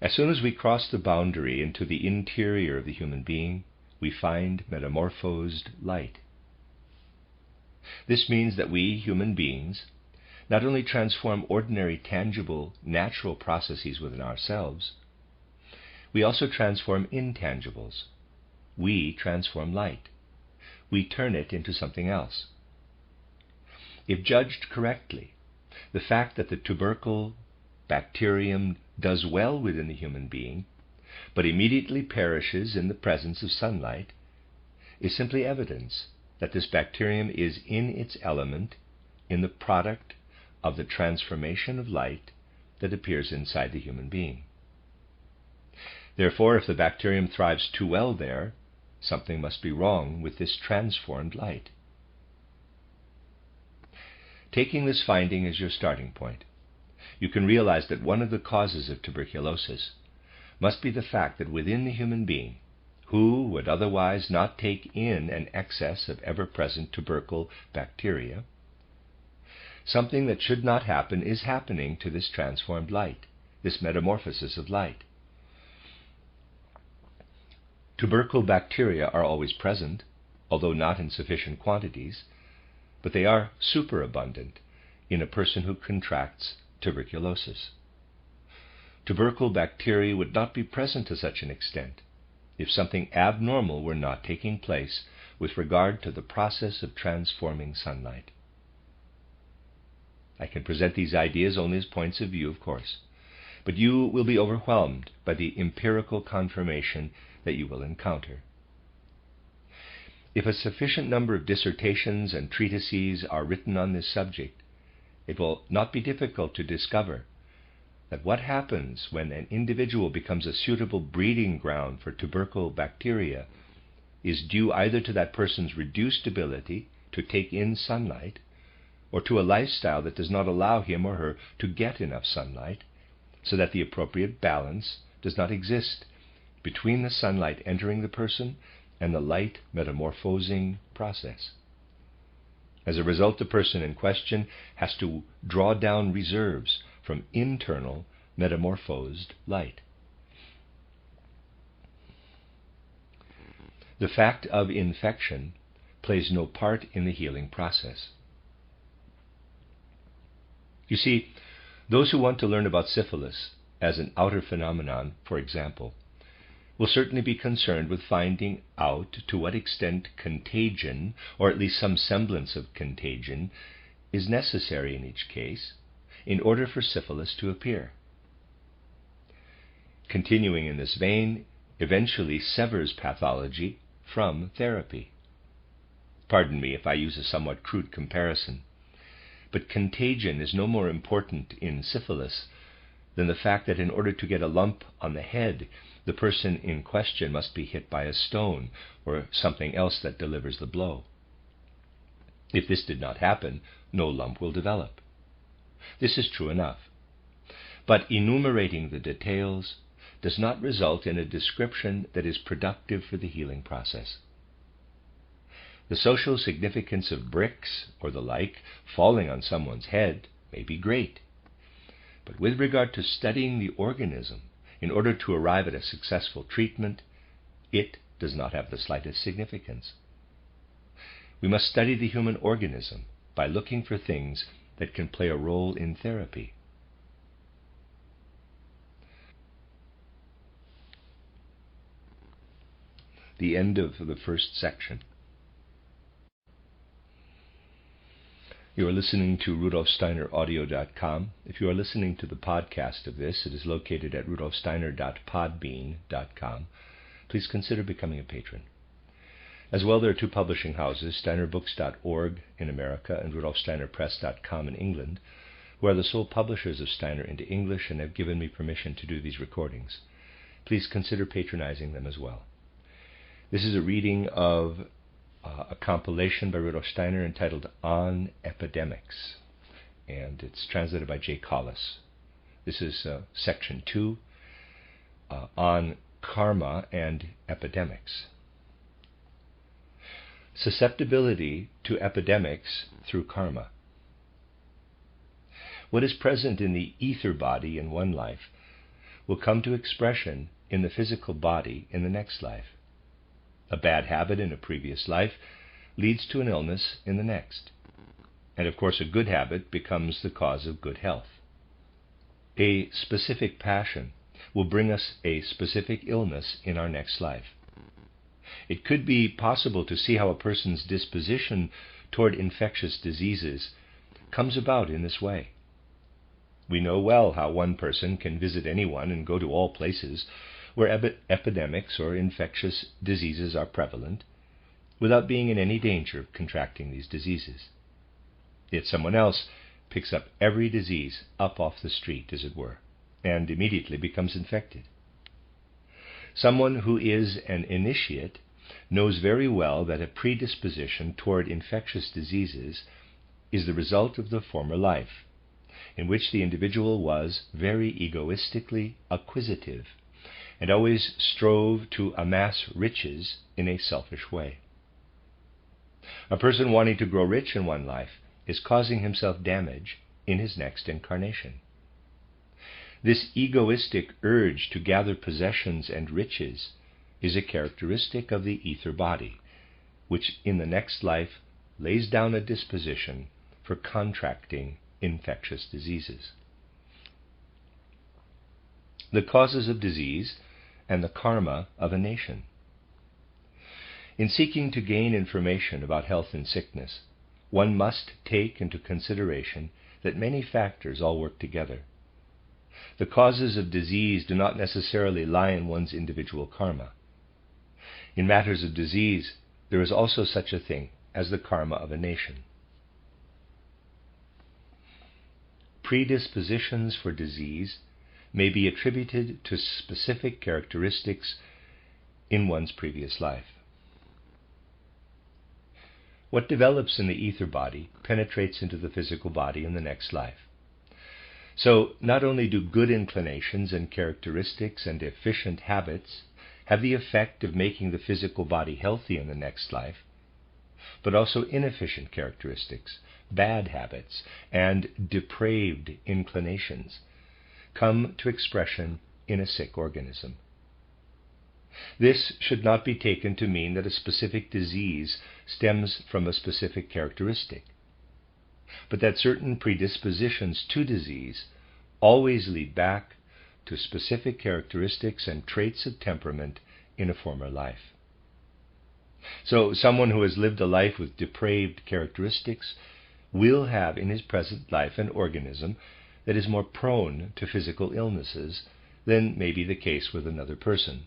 As soon as we cross the boundary into the interior of the human being, we find metamorphosed light. This means that we, human beings, not only transform ordinary, tangible, natural processes within ourselves, we also transform intangibles. We transform light. We turn it into something else. If judged correctly, the fact that the tubercle bacterium does well within the human being, but immediately perishes in the presence of sunlight, is simply evidence that this bacterium is in its element in the product of the transformation of light that appears inside the human being. Therefore, if the bacterium thrives too well there, something must be wrong with this transformed light. Taking this finding as your starting point, you can realize that one of the causes of tuberculosis must be the fact that within the human being, who would otherwise not take in an excess of ever-present tubercle bacteria, something that should not happen is happening to this transformed light, this metamorphosis of light. Tubercle bacteria are always present, although not in sufficient quantities, but they are superabundant in a person who contracts tuberculosis. Tubercle bacteria would not be present to such an extent if something abnormal were not taking place with regard to the process of transforming sunlight. I can present these ideas only as points of view, of course, but you will be overwhelmed by the empirical confirmation that you will encounter. If a sufficient number of dissertations and treatises are written on this subject, it will not be difficult to discover that what happens when an individual becomes a suitable breeding ground for tubercle bacteria is due either to that person's reduced ability to take in sunlight, or to a lifestyle that does not allow him or her to get enough sunlight, so that the appropriate balance does not exist between the sunlight entering the person and the light metamorphosing process. As a result, the person in question has to draw down reserves from internal metamorphosed light. The fact of infection plays no part in the healing process. You see, those who want to learn about syphilis as an outer phenomenon, for example, will certainly be concerned with finding out to what extent contagion, or at least some semblance of contagion, is necessary in each case in order for syphilis to appear. Continuing in this vein eventually severs pathology from therapy. Pardon me if I use a somewhat crude comparison, but contagion is no more important in syphilis than the fact that in order to get a lump on the head, the person in question must be hit by a stone or something else that delivers the blow. If this did not happen, no lump will develop. This is true enough. But enumerating the details does not result in a description that is productive for the healing process. The social significance of bricks or the like falling on someone's head may be great, but with regard to studying the organism in order to arrive at a successful treatment, it does not have the slightest significance. We must study the human organism by looking for things that can play a role in therapy. The end of the first section. You are listening to RudolfSteinerAudio.com. If you are listening to the podcast of this, it is located at RudolfSteiner.podbean.com. Please consider becoming a patron. As well, there are two publishing houses, SteinerBooks.org in America and RudolfSteinerPress.com in England, who are the sole publishers of Steiner into English and have given me permission to do these recordings. Please consider patronizing them as well. This is a reading of a compilation by Rudolf Steiner entitled On Epidemics, and it's translated by J. Collis. This is section 2 on karma and epidemics. Susceptibility to epidemics through karma. What is present in the ether body in one life will come to expression in the physical body in the next life. A bad habit in a previous life leads to an illness in the next. And of course, a good habit becomes the cause of good health. A specific passion will bring us a specific illness in our next life. It could be possible to see how a person's disposition toward infectious diseases comes about in this way. We know well how one person can visit anyone and go to all places where epidemics or infectious diseases are prevalent, without being in any danger of contracting these diseases. Yet someone else picks up every disease up off the street, as it were, and immediately becomes infected. Someone who is an initiate knows very well that a predisposition toward infectious diseases is the result of the former life, in which the individual was very egoistically acquisitive and always strove to amass riches in a selfish way. A person wanting to grow rich in one life is causing himself damage in his next incarnation. This egoistic urge to gather possessions and riches is a characteristic of the ether body, which in the next life lays down a disposition for contracting infectious diseases. The causes of disease and the karma of a nation. In seeking to gain information about health and sickness, one must take into consideration that many factors all work together. The causes of disease do not necessarily lie in one's individual karma. In matters of disease, there is also such a thing as the karma of a nation. Predispositions for disease may be attributed to specific characteristics in one's previous life. What develops in the ether body penetrates into the physical body in the next life. So, not only do good inclinations and characteristics and efficient habits have the effect of making the physical body healthy in the next life, but also inefficient characteristics, bad habits, and depraved inclinations come to expression in a sick organism. This should not be taken to mean that a specific disease stems from a specific characteristic, but that certain predispositions to disease always lead back to specific characteristics and traits of temperament in a former life. So, someone who has lived a life with depraved characteristics will have in his present life an organism that is more prone to physical illnesses than may be the case with another person.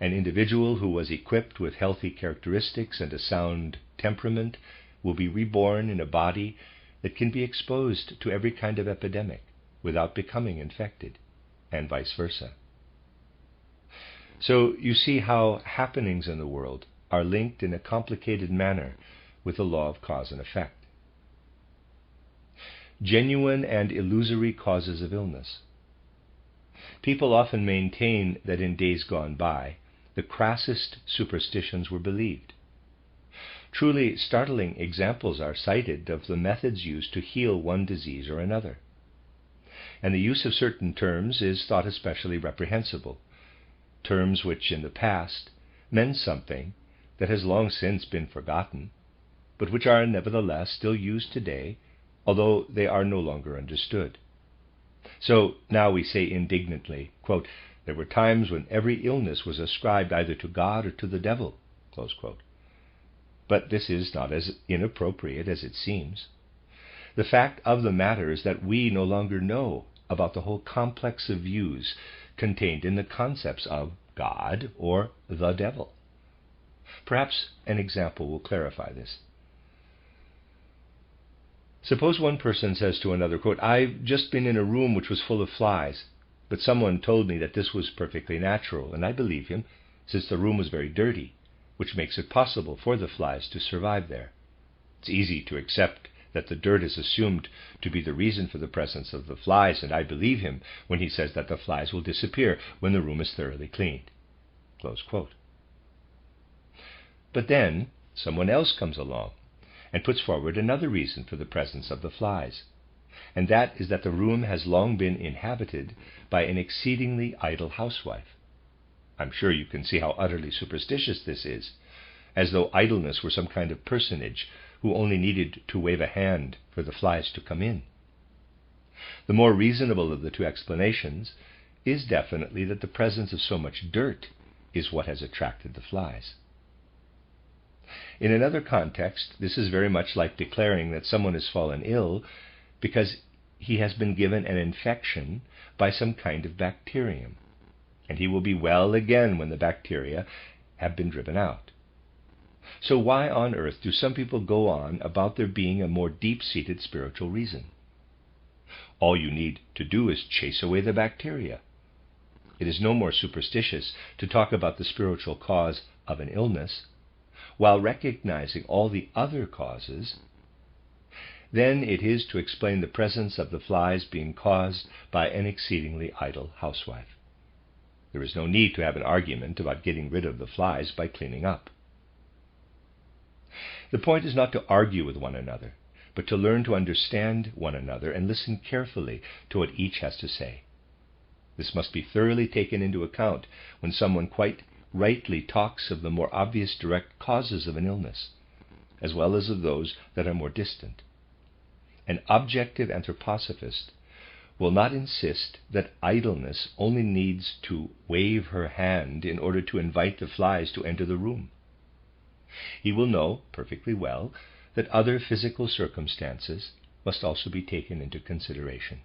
An individual who was equipped with healthy characteristics and a sound temperament will be reborn in a body that can be exposed to every kind of epidemic without becoming infected, and vice versa. So you see how happenings in the world are linked in a complicated manner with the law of cause and effect. Genuine and illusory causes of illness. People often maintain that in days gone by, the crassest superstitions were believed. Truly startling examples are cited of the methods used to heal one disease or another. And the use of certain terms is thought especially reprehensible, terms which in the past meant something that has long since been forgotten, but which are nevertheless still used today, although they are no longer understood. So now we say indignantly, quote, "There were times when every illness was ascribed either to God or to the devil," close quote. But this is not as inappropriate as it seems. The fact of the matter is that we no longer know about the whole complex of views contained in the concepts of God or the devil. Perhaps an example will clarify this. Suppose one person says to another, quote, "I've just been in a room which was full of flies, but someone told me that this was perfectly natural, and I believe him, since the room was very dirty, which makes it possible for the flies to survive there. It's easy to accept that the dirt is assumed to be the reason for the presence of the flies, and I believe him when he says that the flies will disappear when the room is thoroughly cleaned." Close quote. But then someone else comes along and puts forward another reason for the presence of the flies, and that is that the room has long been inhabited by an exceedingly idle housewife. I'm sure you can see how utterly superstitious this is, as though idleness were some kind of personage who only needed to wave a hand for the flies to come in. The more reasonable of the two explanations is definitely that the presence of so much dirt is what has attracted the flies. In another context, this is very much like declaring that someone has fallen ill because he has been given an infection by some kind of bacterium, and he will be well again when the bacteria have been driven out. So why on earth do some people go on about there being a more deep-seated spiritual reason? All you need to do is chase away the bacteria. It is no more superstitious to talk about the spiritual cause of an illness while recognizing all the other causes then it is to explain the presence of the flies being caused by an exceedingly idle housewife. There is no need to have an argument about getting rid of the flies by cleaning up. The point is not to argue with one another, but to learn to understand one another and listen carefully to what each has to say. This must be thoroughly taken into account when someone quite rightly talks of the more obvious direct causes of an illness, as well as of those that are more distant. An objective anthroposophist will not insist that idleness only needs to wave her hand in order to invite the flies to enter the room. He will know perfectly well that other physical circumstances must also be taken into consideration.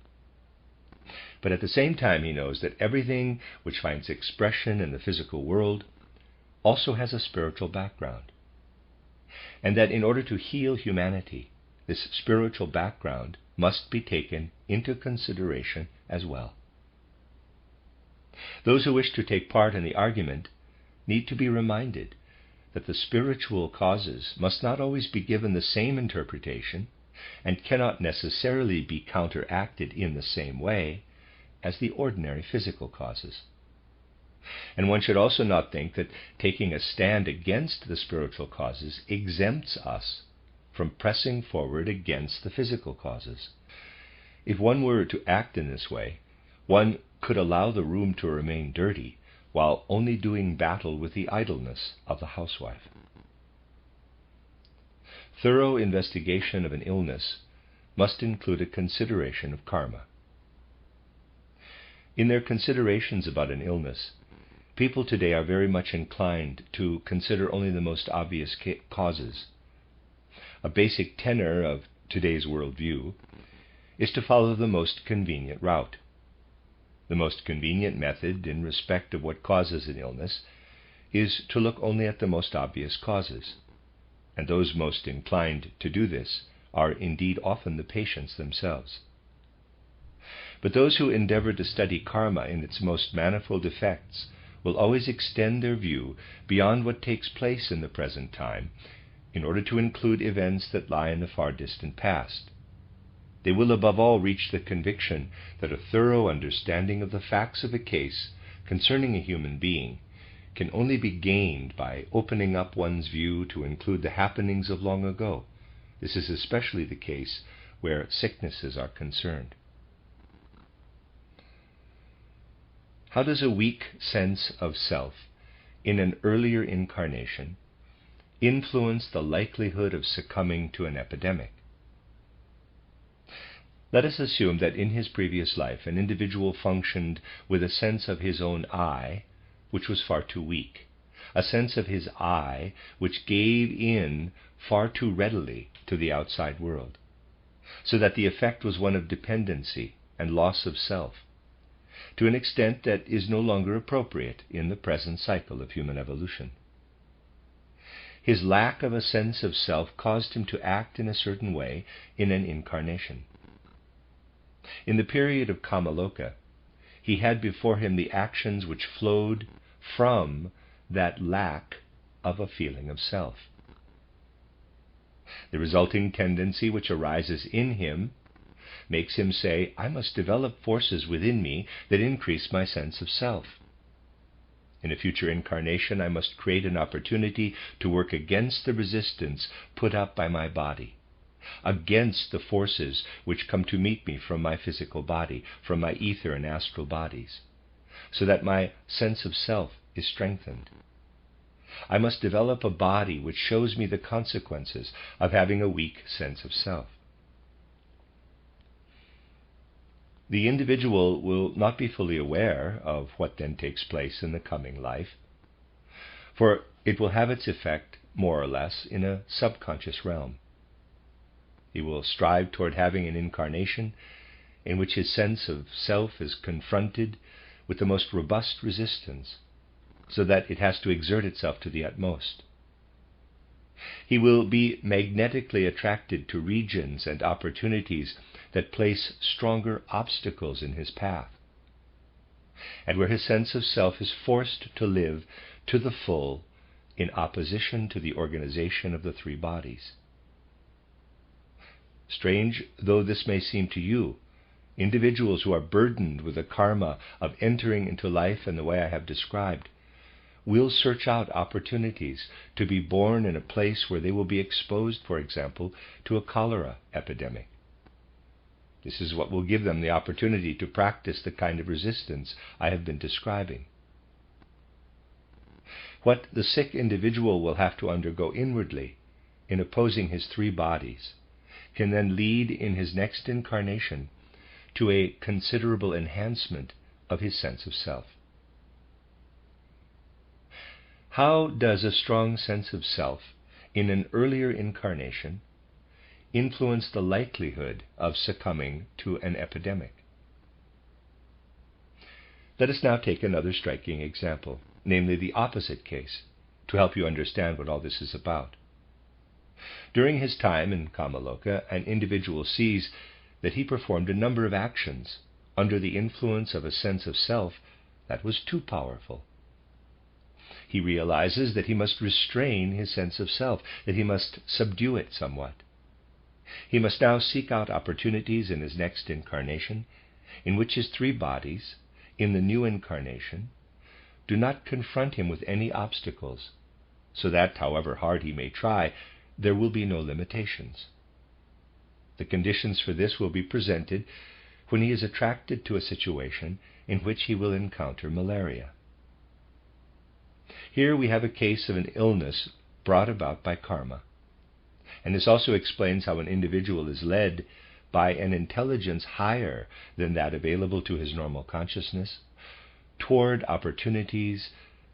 But at the same time, he knows that everything which finds expression in the physical world also has a spiritual background, and that in order to heal humanity, this spiritual background must be taken into consideration as well. Those who wish to take part in the argument need to be reminded that the spiritual causes must not always be given the same interpretation and cannot necessarily be counteracted in the same way as the ordinary physical causes. And one should also not think that taking a stand against the spiritual causes exempts us from pressing forward against the physical causes. If one were to act in this way, one could allow the room to remain dirty while only doing battle with the idleness of the housewife. Thorough investigation of an illness must include a consideration of karma. In their considerations about an illness, people today are very much inclined to consider only the most obvious causes. A basic tenor of today's worldview is to follow the most convenient route. The most convenient method in respect of what causes an illness is to look only at the most obvious causes, and those most inclined to do this are indeed often the patients themselves. But those who endeavor to study karma in its most manifold effects will always extend their view beyond what takes place in the present time in order to include events that lie in the far distant past. They will above all reach the conviction that a thorough understanding of the facts of a case concerning a human being can only be gained by opening up one's view to include the happenings of long ago. This is especially the case where sicknesses are concerned. How does a weak sense of self in an earlier incarnation influence the likelihood of succumbing to an epidemic? Let us assume that in his previous life an individual functioned with a sense of his own I which was far too weak, a sense of his I which gave in far too readily to the outside world, so that the effect was one of dependency and loss of self, to an extent that is no longer appropriate in the present cycle of human evolution. His lack of a sense of self caused him to act in a certain way in an incarnation. In the period of Kamaloka, he had before him the actions which flowed from that lack of a feeling of self. The resulting tendency which arises in him makes him say, I must develop forces within me that increase my sense of self. In a future incarnation, I must create an opportunity to work against the resistance put up by my body, against the forces which come to meet me from my physical body, from my ether and astral bodies, so that my sense of self is strengthened. I must develop a body which shows me the consequences of having a weak sense of self. The individual will not be fully aware of what then takes place in the coming life, for it will have its effect, more or less, in a subconscious realm. He will strive toward having an incarnation in which his sense of self is confronted with the most robust resistance, so that it has to exert itself to the utmost. He will be magnetically attracted to regions and opportunities that place stronger obstacles in his path, and where his sense of self is forced to live to the full in opposition to the organization of the three bodies. Strange though this may seem to you, individuals who are burdened with the karma of entering into life in the way I have described will search out opportunities to be born in a place where they will be exposed, for example, to a cholera epidemic. This is what will give them the opportunity to practice the kind of resistance I have been describing. What the sick individual will have to undergo inwardly in opposing his three bodies can then lead in his next incarnation to a considerable enhancement of his sense of self. How does a strong sense of self in an earlier incarnation influence the likelihood of succumbing to an epidemic? Let us now take another striking example, namely the opposite case, to help you understand what all this is about. During his time in Kamaloka, an individual sees that he performed a number of actions under the influence of a sense of self that was too powerful. He realizes that he must restrain his sense of self, that he must subdue it somewhat. He must now seek out opportunities in his next incarnation in which his three bodies, in the new incarnation, do not confront him with any obstacles, so that, however hard he may try, there will be no limitations. The conditions for this will be presented when he is attracted to a situation in which he will encounter malaria. Here we have a case of an illness brought about by karma, and this also explains how an individual is led by an intelligence higher than that available to his normal consciousness toward opportunities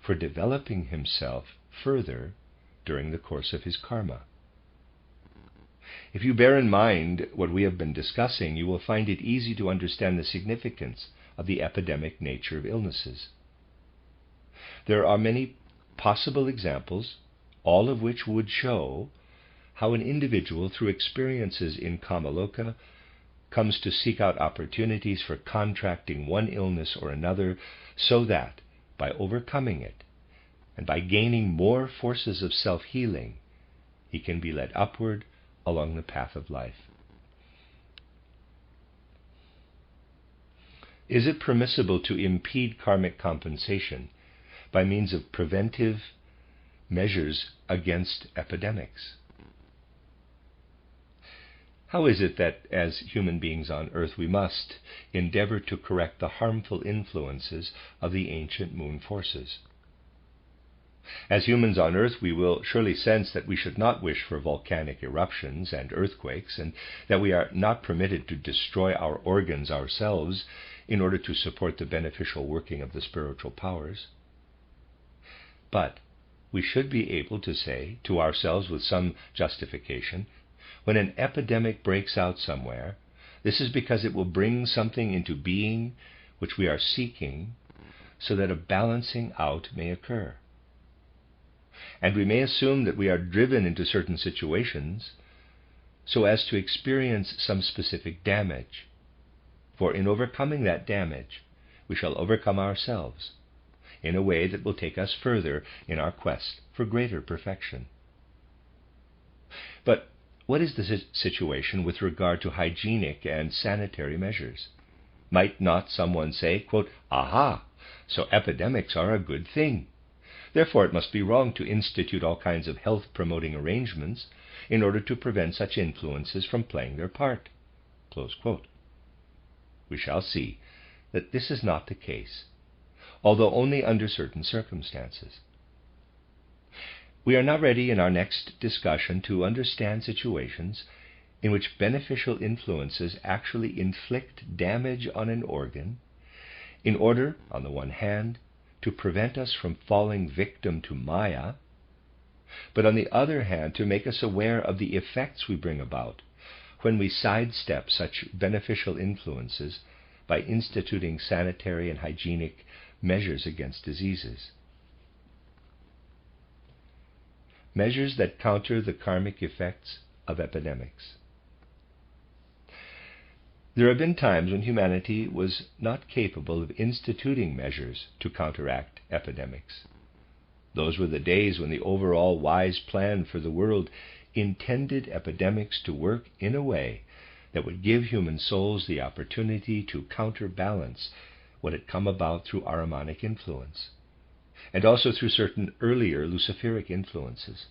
for developing himself further during the course of his karma. If you bear in mind what we have been discussing, you will find it easy to understand the significance of the epidemic nature of illnesses. There are many possible examples, all of which would show how an individual, through experiences in Kamaloka, comes to seek out opportunities for contracting one illness or another, so that, by overcoming it, and by gaining more forces of self-healing, he can be led upward along the path of life. Is it permissible to impede karmic compensation by means of preventive measures against epidemics? How is it that, as human beings on earth, we must endeavor to correct the harmful influences of the ancient moon forces? As humans on earth, we will surely sense that we should not wish for volcanic eruptions and earthquakes, and that we are not permitted to destroy our organs ourselves in order to support the beneficial working of the spiritual powers. But we should be able to say to ourselves with some justification, when an epidemic breaks out somewhere, this is because it will bring something into being which we are seeking, so that a balancing out may occur. And we may assume that we are driven into certain situations so as to experience some specific damage. For in overcoming that damage, we shall overcome ourselves in a way that will take us further in our quest for greater perfection. But what is the situation with regard to hygienic and sanitary measures? Might not someone say, quote, "Aha, so epidemics are a good thing. Therefore it must be wrong to institute all kinds of health-promoting arrangements in order to prevent such influences from playing their part." Close quote. We shall see that this is not the case, although only under certain circumstances. We are now ready in our next discussion to understand situations in which beneficial influences actually inflict damage on an organ in order, on the one hand, to prevent us from falling victim to Maya, but on the other hand, to make us aware of the effects we bring about when we sidestep such beneficial influences by instituting sanitary and hygienic measures against diseases. Measures that counter the karmic effects of epidemics. There have been times when humanity was not capable of instituting measures to counteract epidemics. Those were the days when the overall wise plan for the world intended epidemics to work in a way that would give human souls the opportunity to counterbalance what had come about through Ahrimanic influence, and also through certain earlier Luciferic influences.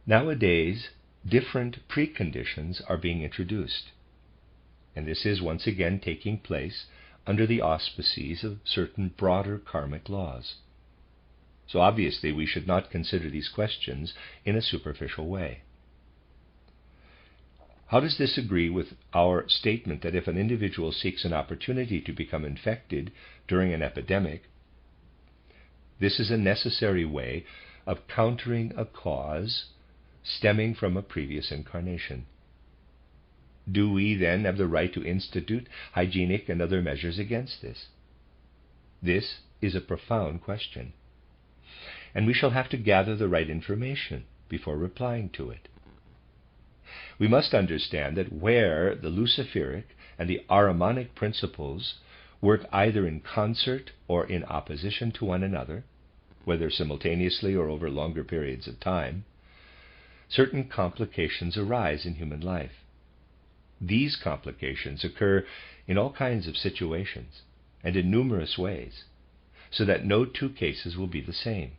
Nowadays, different preconditions are being introduced, and this is once again taking place under the auspices of certain broader karmic laws. So obviously we should not consider these questions in a superficial way. How does this agree with our statement that if an individual seeks an opportunity to become infected during an epidemic, this is a necessary way of countering a cause stemming from a previous incarnation? Do we then have the right to institute hygienic and other measures against this? This is a profound question, and we shall have to gather the right information before replying to it. We must understand that where the Luciferic and the Ahrimanic principles work either in concert or in opposition to one another, whether simultaneously or over longer periods of time, certain complications arise in human life. These complications occur in all kinds of situations and in numerous ways, so that no two cases will be the same.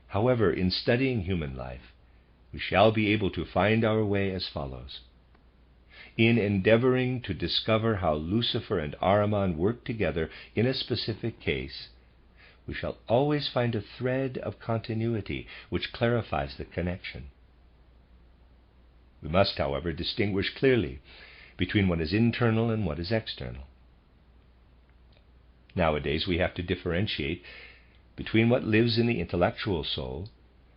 However, in studying human life, we shall be able to find our way as follows. In endeavoring to discover how Lucifer and Ahriman work together in a specific case, we shall always find a thread of continuity which clarifies the connection. We must, however, distinguish clearly between what is internal and what is external. Nowadays we have to differentiate between what lives in the intellectual soul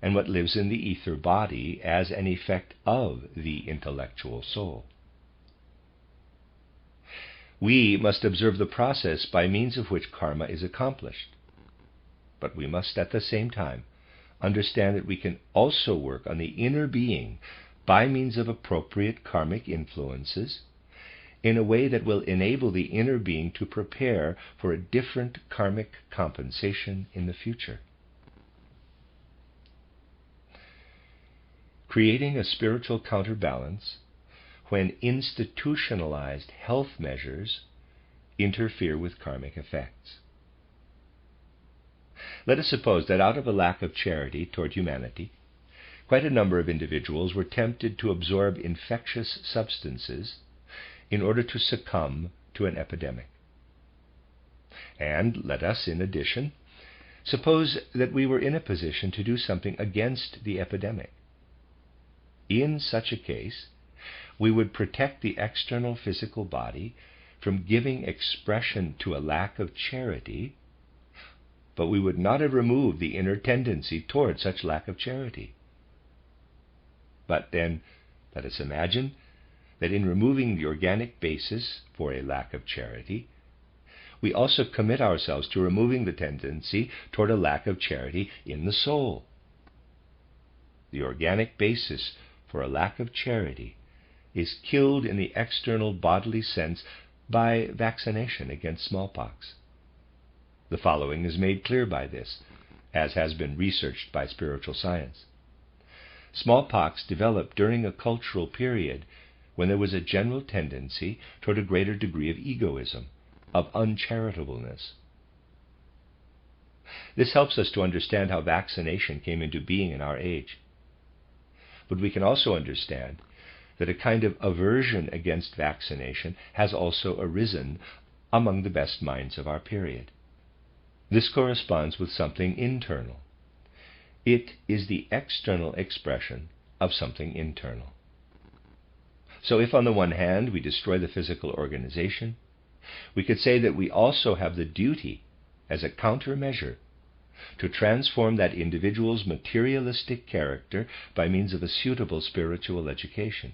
and what lives in the ether body as an effect of the intellectual soul. We must observe the process by means of which karma is accomplished, but we must at the same time understand that we can also work on the inner being by means of appropriate karmic influences in a way that will enable the inner being to prepare for a different karmic compensation in the future. Creating a spiritual counterbalance when institutionalized health measures interfere with karmic effects. Let us suppose that out of a lack of charity toward humanity, quite a number of individuals were tempted to absorb infectious substances in order to succumb to an epidemic. And let us, in addition, suppose that we were in a position to do something against the epidemic. In such a case, we would protect the external physical body from giving expression to a lack of charity, but we would not have removed the inner tendency toward such lack of charity. But then, let us imagine that in removing the organic basis for a lack of charity, we also commit ourselves to removing the tendency toward a lack of charity in the soul. The organic basis for a lack of charity is killed in the external bodily sense by vaccination against smallpox. The following is made clear by this, as has been researched by spiritual science. Smallpox developed during a cultural period when there was a general tendency toward a greater degree of egoism, of uncharitableness. This helps us to understand how vaccination came into being in our age. But we can also understand that a kind of aversion against vaccination has also arisen among the best minds of our period. This corresponds with something internal. It is the external expression of something internal. So if on the one hand we destroy the physical organization, we could say that we also have the duty, as a countermeasure, to transform that individual's materialistic character by means of a suitable spiritual education.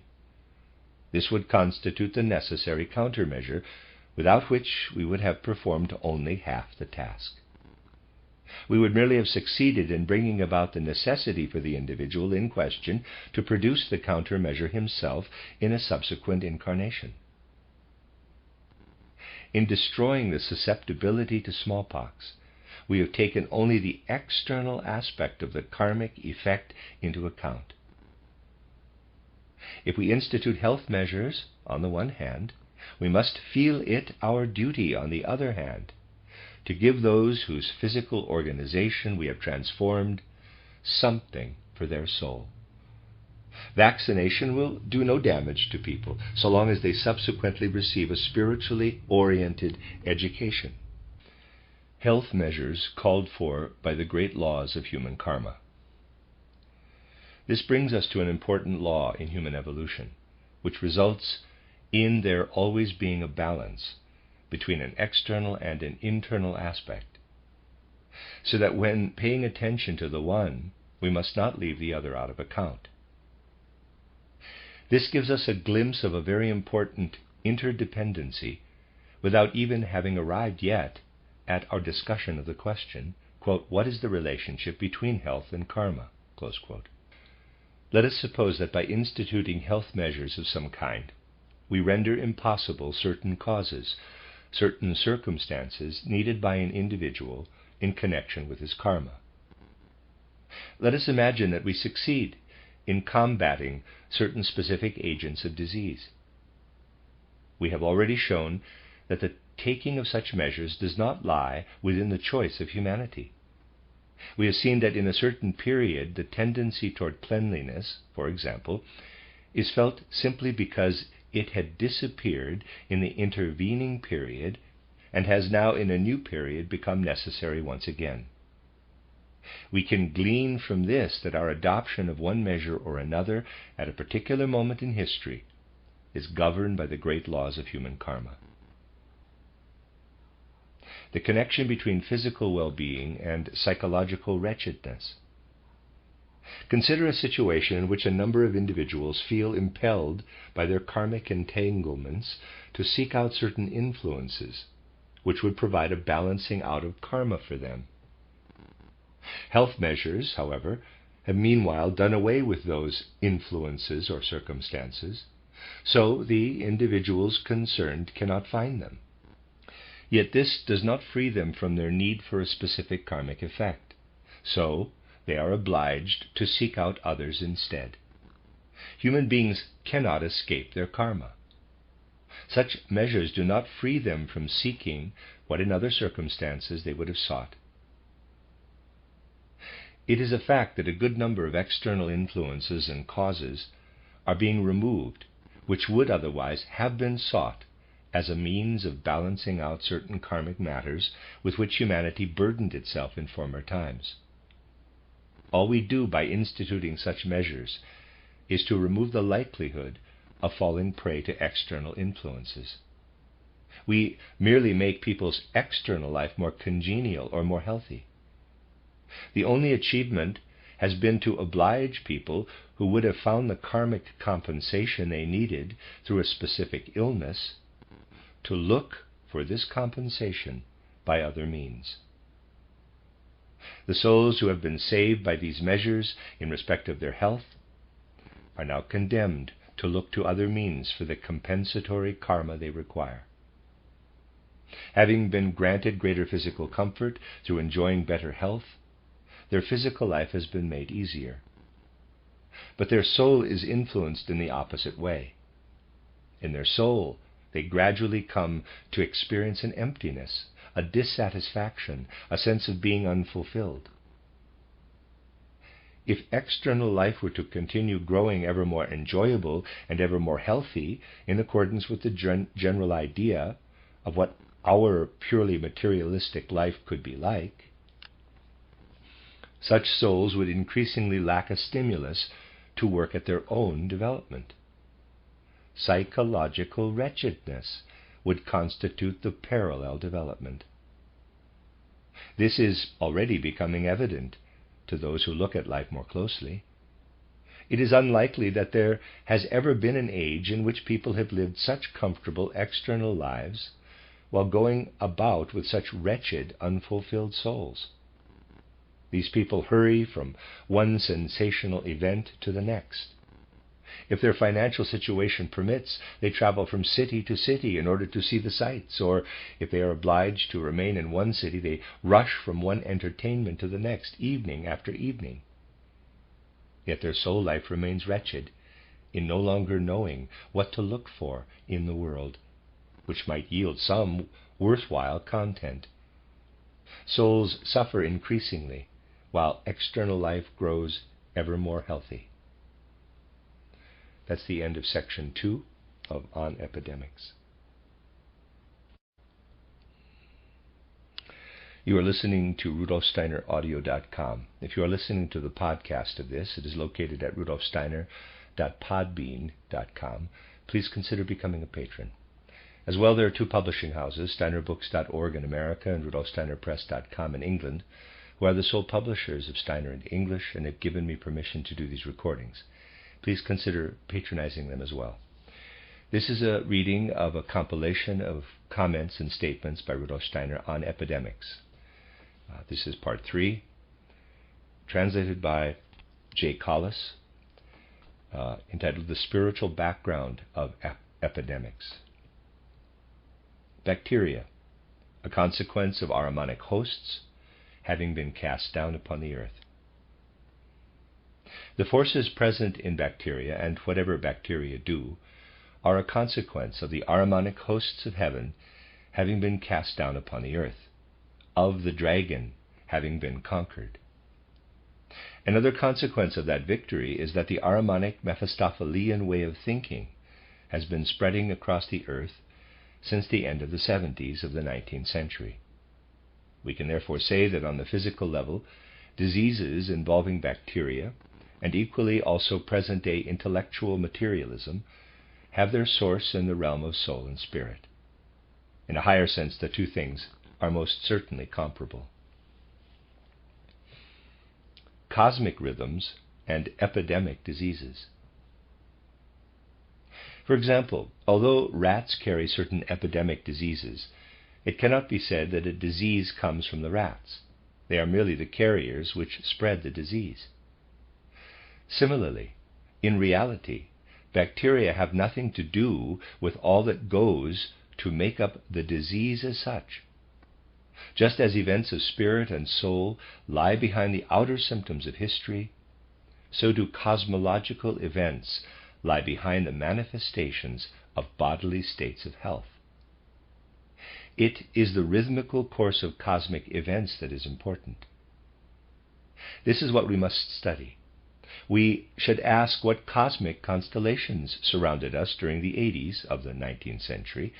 This would constitute the necessary countermeasure, without which we would have performed only half the task. We would merely have succeeded in bringing about the necessity for the individual in question to produce the countermeasure himself in a subsequent incarnation. In destroying the susceptibility to smallpox, we have taken only the external aspect of the karmic effect into account. If we institute health measures, on the one hand, we must feel it our duty, on the other hand, to give those whose physical organization we have transformed something for their soul. Vaccination will do no damage to people so long as they subsequently receive a spiritually oriented education. Health measures called for by the great laws of human karma. This brings us to an important law in human evolution, which results in there always being a balance between an external and an internal aspect, so that when paying attention to the one, we must not leave the other out of account. This gives us a glimpse of a very important interdependency without even having arrived yet at our discussion of the question, quote, what is the relationship between health and karma? Close quote. Let us suppose that by instituting health measures of some kind, we render impossible certain causes, certain circumstances needed by an individual in connection with his karma. Let us imagine that we succeed in combating certain specific agents of disease. We have already shown that the taking of such measures does not lie within the choice of humanity. We have seen that in a certain period the tendency toward cleanliness, for example, is felt simply because it had disappeared in the intervening period and has now in a new period become necessary once again. We can glean from this that our adoption of one measure or another at a particular moment in history is governed by the great laws of human karma. The connection between physical well-being and psychological wretchedness. Consider a situation in which a number of individuals feel impelled by their karmic entanglements to seek out certain influences which would provide a balancing out of karma for them. Health measures, however, have meanwhile done away with those influences or circumstances, so the individuals concerned cannot find them. Yet this does not free them from their need for a specific karmic effect, so they are obliged to seek out others instead. Human beings cannot escape their karma. Such measures do not free them from seeking what in other circumstances they would have sought. It is a fact that a good number of external influences and causes are being removed, which would otherwise have been sought as a means of balancing out certain karmic matters with which humanity burdened itself in former times. All we do by instituting such measures is to remove the likelihood of falling prey to external influences. We merely make people's external life more congenial or more healthy. The only achievement has been to oblige people who would have found the karmic compensation they needed through a specific illness to look for this compensation by other means. The souls who have been saved by these measures in respect of their health are now condemned to look to other means for the compensatory karma they require. Having been granted greater physical comfort through enjoying better health, their physical life has been made easier. But their soul is influenced in the opposite way. In their soul, they gradually come to experience an emptiness, a dissatisfaction, a sense of being unfulfilled. If external life were to continue growing ever more enjoyable and ever more healthy in accordance with the general idea of what our purely materialistic life could be like, such souls would increasingly lack a stimulus to work at their own development. Psychological wretchedness would constitute the parallel development. This is already becoming evident to those who look at life more closely. It is unlikely that there has ever been an age in which people have lived such comfortable external lives while going about with such wretched, unfulfilled souls. These people hurry from one sensational event to the next. If their financial situation permits, they travel from city to city in order to see the sights, or if they are obliged to remain in one city, they rush from one entertainment to the next, evening after evening. Yet their soul life remains wretched, in no longer knowing what to look for in the world, which might yield some worthwhile content. Souls suffer increasingly, while external life grows ever more healthy. That's the end of section 2 of On Epidemics. You are listening to RudolfSteinerAudio.com. If you are listening to the podcast of this, it is located at RudolfSteiner.podbean.com. Please consider becoming a patron. As well, there are 2 publishing houses, SteinerBooks.org in America and RudolfSteinerPress.com in England, who are the sole publishers of Steiner in English and have given me permission to do these recordings. Please consider patronizing them as well. This is a reading of a compilation of comments and statements by Rudolf Steiner on epidemics. This is part 3, translated by J. Collis, entitled The Spiritual Background of Epidemics. Bacteria, a consequence of aromatic hosts having been cast down upon the earth. The forces present in bacteria, and whatever bacteria do, are a consequence of the aromatic hosts of heaven having been cast down upon the earth, of the dragon having been conquered. Another consequence of that victory is that the aromatic Mephistophelian way of thinking has been spreading across the earth since the end of the 70s of the 19th century. We can therefore say that on the physical level, diseases involving bacteria, and equally also present-day intellectual materialism, have their source in the realm of soul and spirit. In a higher sense, the 2 things are most certainly comparable. Cosmic rhythms and epidemic diseases. For example, although rats carry certain epidemic diseases, it cannot be said that a disease comes from the rats. They are merely the carriers which spread the disease. Similarly, in reality, bacteria have nothing to do with all that goes to make up the disease as such. Just as events of spirit and soul lie behind the outer symptoms of history, so do cosmological events lie behind the manifestations of bodily states of health. It is the rhythmical course of cosmic events that is important. This is what we must study. We should ask what cosmic constellations surrounded us during the 80s of the 19th century,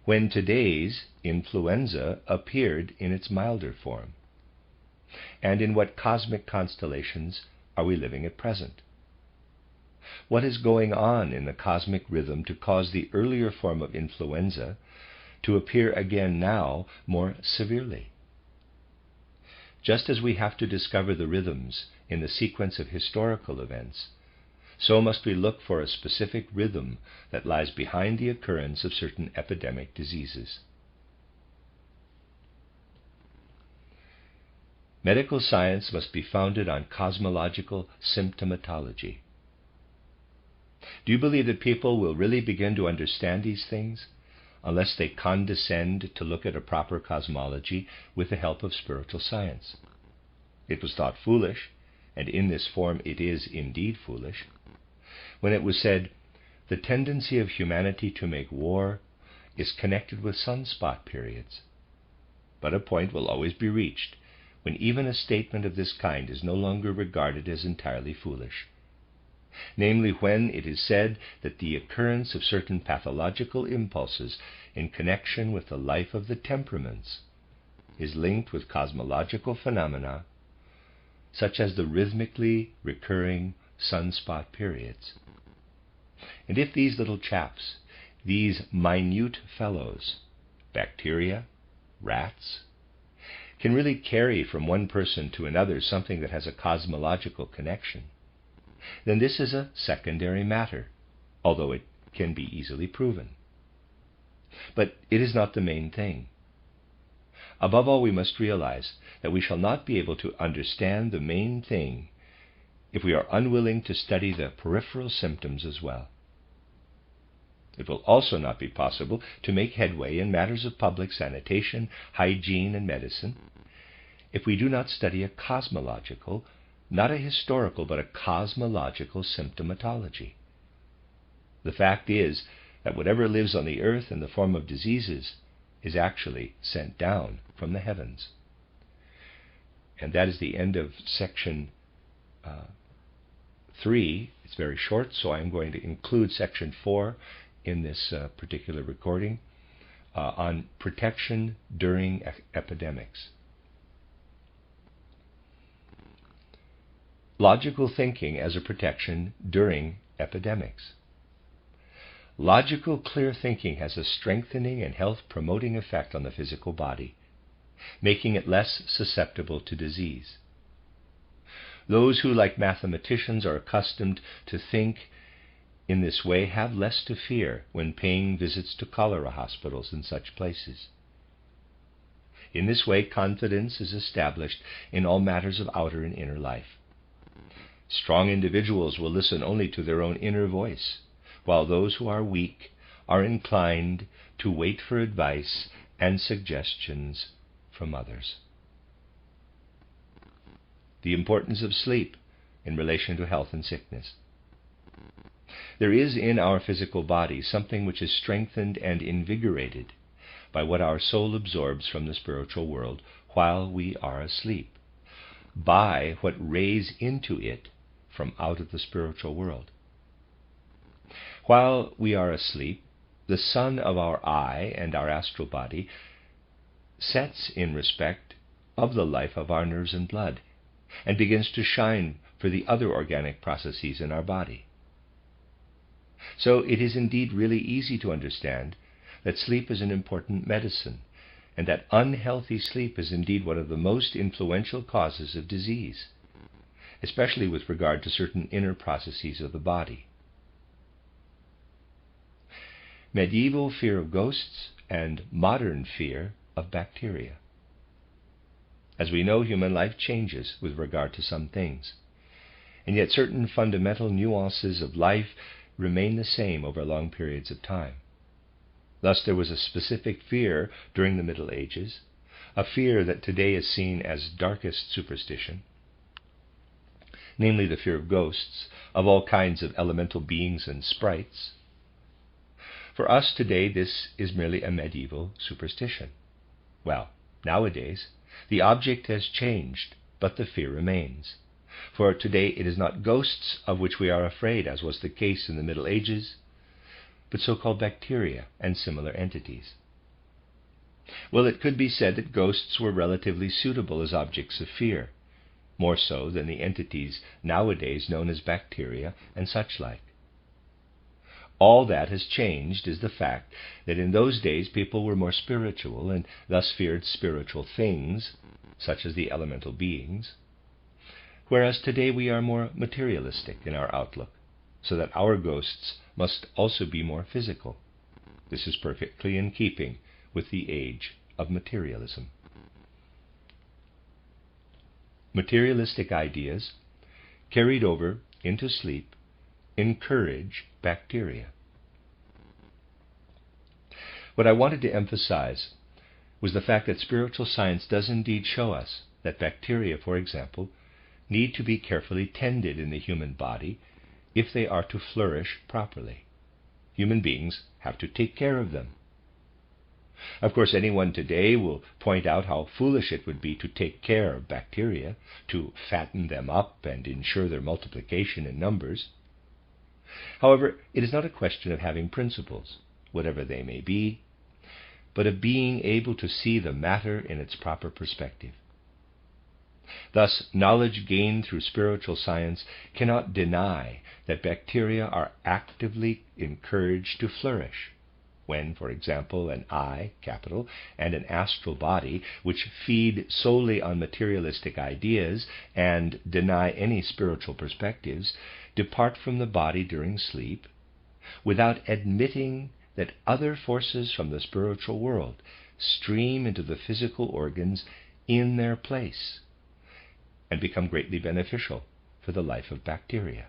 when today's influenza appeared in its milder form. And in what cosmic constellations are we living at present? What is going on in the cosmic rhythm to cause the earlier form of influenza to appear again now more severely? Just as we have to discover the rhythms in the sequence of historical events, so must we look for a specific rhythm that lies behind the occurrence of certain epidemic diseases. Medical science must be founded on cosmological symptomatology. Do you believe that people will really begin to understand these things unless they condescend to look at a proper cosmology with the help of spiritual science? It was thought foolish, and in this form it is indeed foolish, when it was said, the tendency of humanity to make war is connected with sunspot periods. But a point will always be reached when even a statement of this kind is no longer regarded as entirely foolish. Namely, when it is said that the occurrence of certain pathological impulses in connection with the life of the temperaments is linked with cosmological phenomena such as the rhythmically recurring sunspot periods. And if these little chaps, these minute fellows, bacteria, rats, can really carry from one person to another something that has a cosmological connection, then this is a secondary matter, although it can be easily proven. But it is not the main thing. Above all, we must realize that we shall not be able to understand the main thing if we are unwilling to study the peripheral symptoms as well. It will also not be possible to make headway in matters of public sanitation, hygiene, and medicine if we do not study a cosmological, not a historical, but a cosmological symptomatology. The fact is that whatever lives on the earth in the form of diseases is actually sent down from the heavens. And that is the end of section 3. It's very short, so I'm going to include section 4 in this particular recording on protection during epidemics. Logical thinking as a protection during epidemics. Logical, clear thinking has a strengthening and health-promoting effect on the physical body, making it less susceptible to disease. Those who, like mathematicians, are accustomed to think in this way have less to fear when paying visits to cholera hospitals and such places. In this way, confidence is established in all matters of outer and inner life. Strong individuals will listen only to their own inner voice, while those who are weak are inclined to wait for advice and suggestions from others. The importance of sleep in relation to health and sickness. There is in our physical body something which is strengthened and invigorated by what our soul absorbs from the spiritual world while we are asleep, by what rays into it from out of the spiritual world. While we are asleep, the sun of our eye and our astral body sets in respect of the life of our nerves and blood, and begins to shine for the other organic processes in our body. So it is indeed really easy to understand that sleep is an important medicine, and that unhealthy sleep is indeed one of the most influential causes of disease, especially with regard to certain inner processes of the body. Medieval fear of ghosts and modern fear of bacteria. As we know, human life changes with regard to some things, and yet certain fundamental nuances of life remain the same over long periods of time. Thus there was a specific fear during the Middle Ages, a fear that today is seen as darkest superstition, namely the fear of ghosts, of all kinds of elemental beings and sprites. For us today this is merely a medieval superstition. Well, nowadays the object has changed, but the fear remains. For today it is not ghosts of which we are afraid, as was the case in the Middle Ages, but so-called bacteria and similar entities. Well, it could be said that ghosts were relatively suitable as objects of fear, more so than the entities nowadays known as bacteria and such like. All that has changed is the fact that in those days people were more spiritual and thus feared spiritual things, such as the elemental beings, whereas today we are more materialistic in our outlook, so that our ghosts must also be more physical. This is perfectly in keeping with the age of materialism. Materialistic ideas, carried over into sleep, encourage bacteria. What I wanted to emphasize was the fact that spiritual science does indeed show us that bacteria, for example, need to be carefully tended in the human body if they are to flourish properly. Human beings have to take care of them. Of course, anyone today will point out how foolish it would be to take care of bacteria, to fatten them up and ensure their multiplication in numbers. However, it is not a question of having principles, whatever they may be, but of being able to see the matter in its proper perspective. Thus, knowledge gained through spiritual science cannot deny that bacteria are actively encouraged to flourish when, for example, an eye, capital, and an astral body, which feed solely on materialistic ideas and deny any spiritual perspectives, depart from the body during sleep without admitting that other forces from the spiritual world stream into the physical organs in their place and become greatly beneficial for the life of bacteria.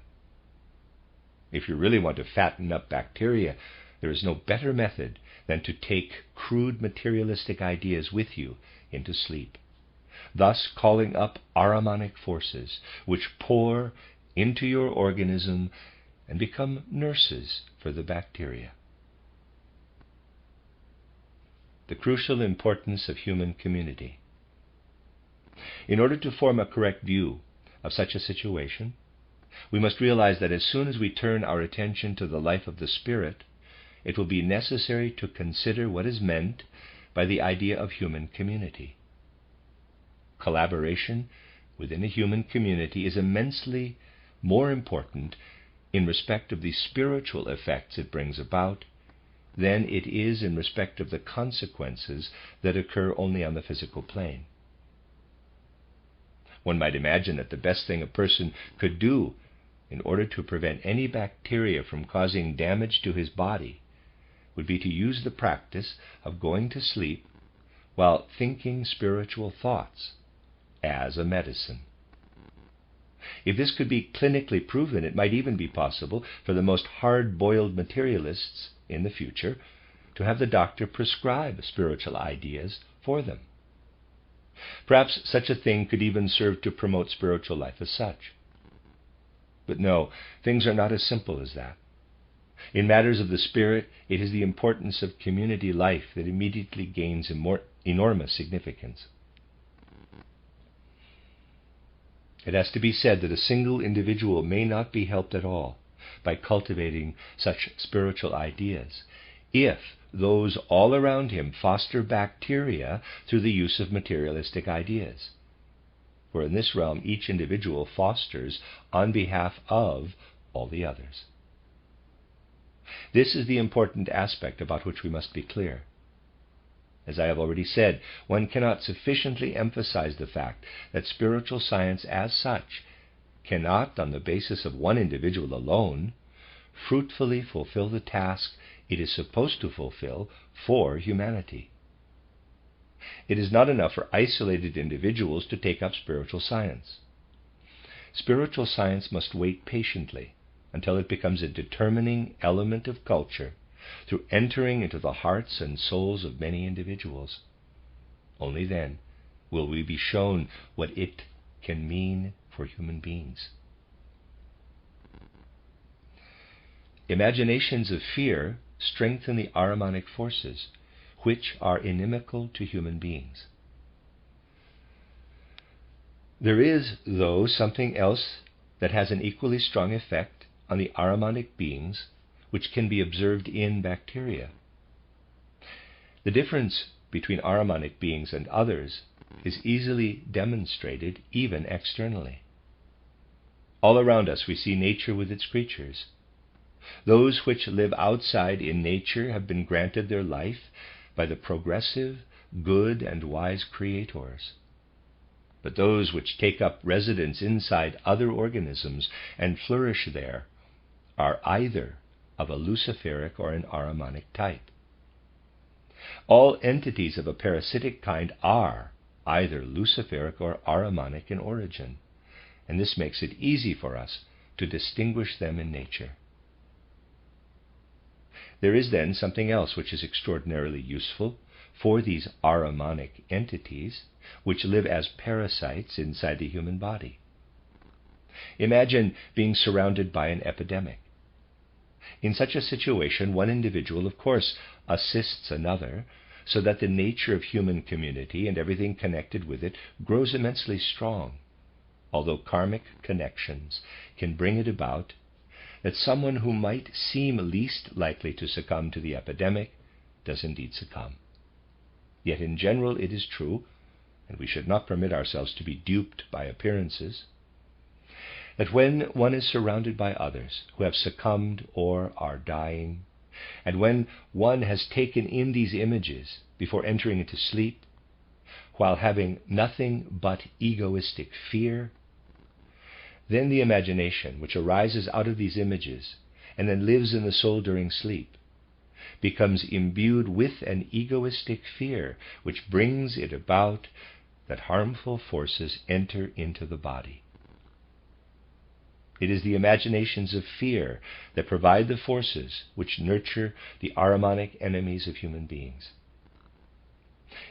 If you really want to fatten up bacteria, there is no better method than to take crude materialistic ideas with you into sleep, thus calling up Ahrimanic forces which pour into your organism and become nurses for the bacteria. The crucial importance of human community. In order to form a correct view of such a situation, we must realize that as soon as we turn our attention to the life of the spirit, it will be necessary to consider what is meant by the idea of human community. Collaboration within a human community is immensely more important in respect of the spiritual effects it brings about than it is in respect of the consequences that occur only on the physical plane. One might imagine that the best thing a person could do in order to prevent any bacteria from causing damage to his body would be to use the practice of going to sleep while thinking spiritual thoughts as a medicine. If this could be clinically proven, it might even be possible for the most hard-boiled materialists in the future to have the doctor prescribe spiritual ideas for them. Perhaps such a thing could even serve to promote spiritual life as such. But no, things are not as simple as that. In matters of the spirit, it is the importance of community life that immediately gains enormous significance. It has to be said that a single individual may not be helped at all by cultivating such spiritual ideas if those all around him foster bacteria through the use of materialistic ideas. For in this realm, each individual fosters on behalf of all the others. This is the important aspect about which we must be clear. As I have already said, one cannot sufficiently emphasize the fact that spiritual science as such cannot, on the basis of one individual alone, fruitfully fulfill the task it is supposed to fulfill for humanity. It is not enough for isolated individuals to take up spiritual science. Spiritual science must wait patiently until it becomes a determining element of culture through entering into the hearts and souls of many individuals. Only then will we be shown what it can mean for human beings. Imaginations of fear strengthen the Ahrimanic forces, which are inimical to human beings. There is, though, something else that has an equally strong effect on the Ahrimanic beings, which can be observed in bacteria. The difference between Ahrimanic beings and others is easily demonstrated even externally. All around us we see nature with its creatures. Those which live outside in nature have been granted their life by the progressive, good, and wise creators. But those which take up residence inside other organisms and flourish there are either of a luciferic or an Ahrimanic type. All entities of a parasitic kind are either luciferic or Ahrimanic in origin, and this makes it easy for us to distinguish them in nature. There is then something else which is extraordinarily useful for these Ahrimanic entities which live as parasites inside the human body. Imagine being surrounded by an epidemic. In such a situation, one individual, of course, assists another, so that the nature of human community and everything connected with it grows immensely strong, although karmic connections can bring it about that someone who might seem least likely to succumb to the epidemic does indeed succumb. Yet in general it is true, and we should not permit ourselves to be duped by appearances, that when one is surrounded by others who have succumbed or are dying, and when one has taken in these images before entering into sleep, while having nothing but egoistic fear, then the imagination which arises out of these images and then lives in the soul during sleep becomes imbued with an egoistic fear which brings it about that harmful forces enter into the body. It is the imaginations of fear that provide the forces which nurture the Ahrimanic enemies of human beings.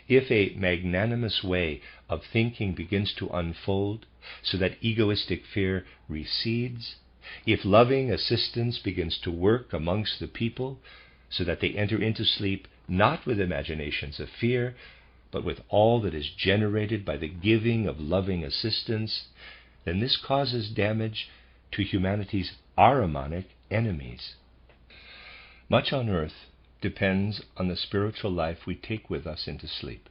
If a magnanimous way of thinking begins to unfold so that egoistic fear recedes, if loving assistance begins to work amongst the people so that they enter into sleep not with imaginations of fear, but with all that is generated by the giving of loving assistance, then this causes damage to humanity's Ahrimanic enemies. Much on earth depends on the spiritual life we take with us into sleep.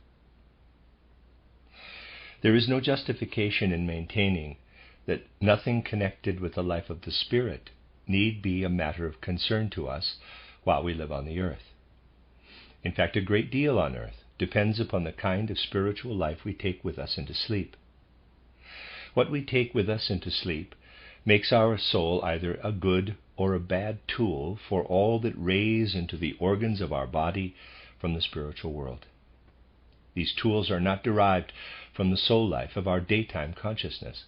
There is no justification in maintaining that nothing connected with the life of the Spirit need be a matter of concern to us while we live on the earth. In fact, a great deal on earth depends upon the kind of spiritual life we take with us into sleep. What we take with us into sleep makes our soul either a good or a bad tool for all that rays into the organs of our body from the spiritual world. These tools are not derived from the soul life of our daytime consciousness,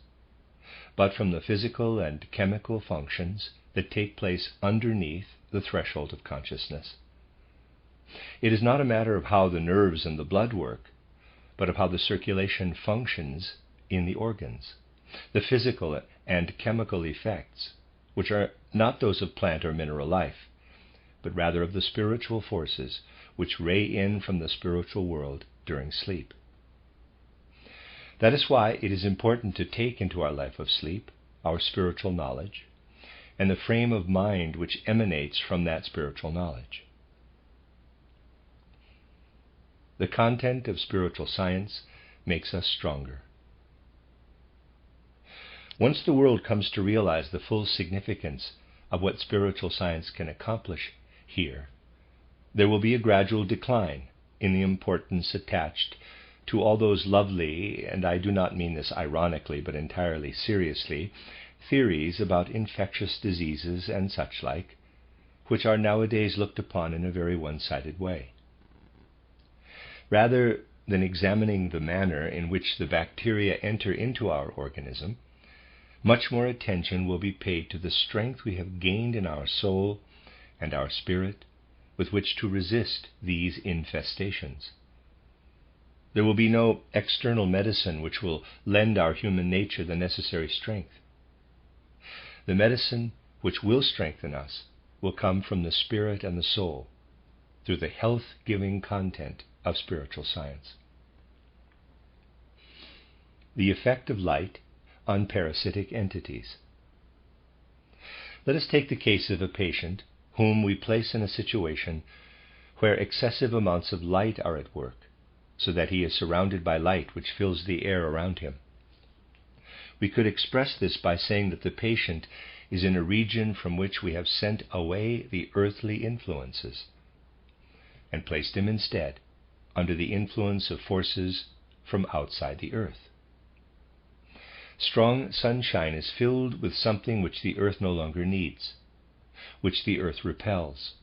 but from the physical and chemical functions that take place underneath the threshold of consciousness. It is not a matter of how the nerves and the blood work, but of how the circulation functions in the organs, the physical and chemical effects, which are not those of plant or mineral life, but rather of the spiritual forces which ray in from the spiritual world during sleep. That is why it is important to take into our life of sleep our spiritual knowledge and the frame of mind which emanates from that spiritual knowledge. The content of spiritual science makes us stronger. Once the world comes to realize the full significance of what spiritual science can accomplish here, there will be a gradual decline in the importance attached to all those lovely, and I do not mean this ironically but entirely seriously, theories about infectious diseases and such like, which are nowadays looked upon in a very one-sided way. Rather than examining the manner in which the bacteria enter into our organism, much more attention will be paid to the strength we have gained in our soul and our spirit with which to resist these infestations. There will be no external medicine which will lend our human nature the necessary strength. The medicine which will strengthen us will come from the spirit and the soul through the health-giving content of spiritual science. The effect of light on parasitic entities. Let us take the case of a patient whom we place in a situation where excessive amounts of light are at work, so that he is surrounded by light which fills the air around him. We could express this by saying that the patient is in a region from which we have sent away the earthly influences and placed him instead under the influence of forces from outside the earth. Strong sunshine is filled with something which the earth no longer needs, which the earth repels.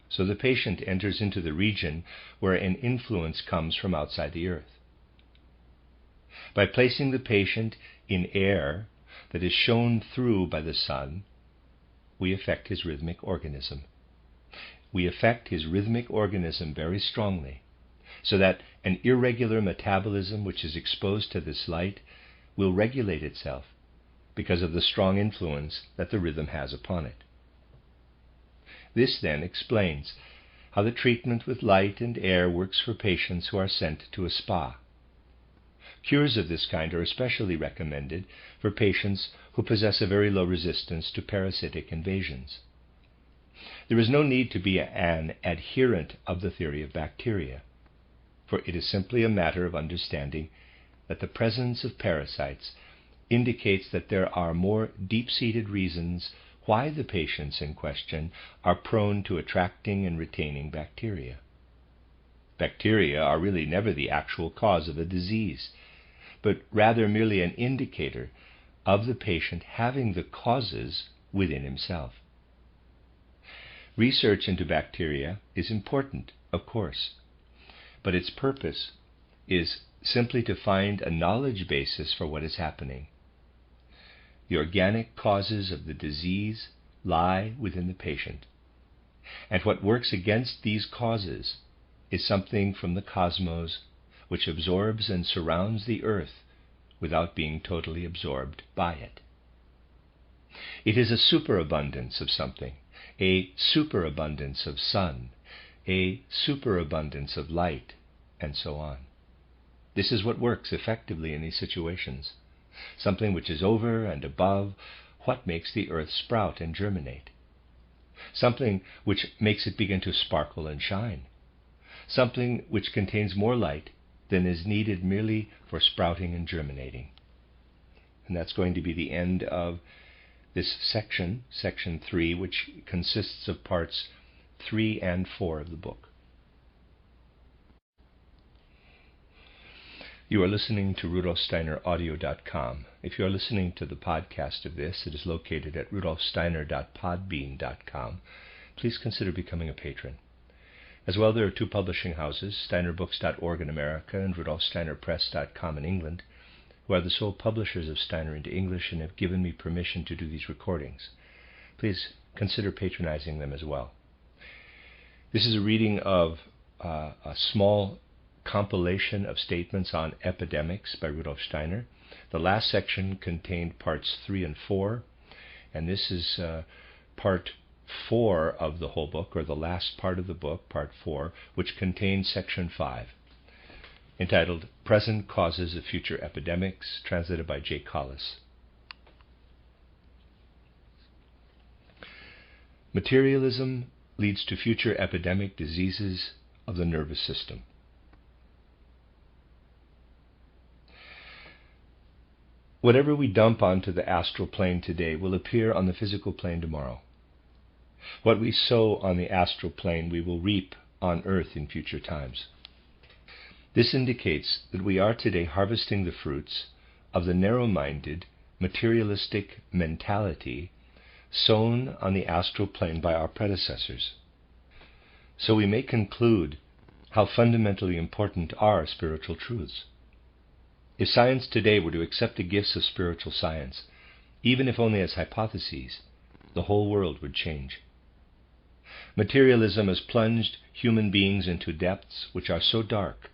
So the patient enters into the region where an influence comes from outside the earth. By placing the patient in air that is shone through by the sun, we affect his rhythmic organism. We affect his rhythmic organism very strongly, so that an irregular metabolism which is exposed to this light will regulate itself because of the strong influence that the rhythm has upon it. This then explains how the treatment with light and air works for patients who are sent to a spa. Cures of this kind are especially recommended for patients who possess a very low resistance to parasitic invasions. There is no need to be an adherent of the theory of bacteria, for it is simply a matter of understanding that the presence of parasites indicates that there are more deep-seated reasons why the patients in question are prone to attracting and retaining bacteria. Bacteria are really never the actual cause of a disease, but rather merely an indicator of the patient having the causes within himself. Research into bacteria is important, of course, but its purpose is simply to find a knowledge basis for what is happening. The organic causes of the disease lie within the patient, and what works against these causes is something from the cosmos which absorbs and surrounds the earth without being totally absorbed by it. It is a superabundance of something, a superabundance of sun, a superabundance of light, and so on. This is what works effectively in these situations, something which is over and above what makes the earth sprout and germinate, something which makes it begin to sparkle and shine, something which contains more light than is needed merely for sprouting and germinating. And that's going to be the end of this section, section 3, which consists of parts 3 and 4 of the book. You are listening to RudolfSteinerAudio.com. If you are listening to the podcast of this, it is located at RudolfSteiner.podbean.com. Please consider becoming a patron. As well, there are 2 publishing houses, SteinerBooks.org in America and RudolfSteinerPress.com in England, who are the sole publishers of Steiner into English and have given me permission to do these recordings. Please consider patronizing them as well. This is a reading of a small compilation of statements on epidemics by Rudolf Steiner. The last section contained parts 3 and 4, and this is part 4 of the whole book, or the last part of the book, part 4, which contains section 5, entitled Present Causes of Future Epidemics, translated by J. Collis. Materialism leads to future epidemic diseases of the nervous system. Whatever we dump onto the astral plane today will appear on the physical plane tomorrow. What we sow on the astral plane we will reap on earth in future times. This indicates that we are today harvesting the fruits of the narrow-minded, materialistic mentality sown on the astral plane by our predecessors. So we may conclude how fundamentally important are spiritual truths. If science today were to accept the gifts of spiritual science, even if only as hypotheses, the whole world would change. Materialism has plunged human beings into depths which are so dark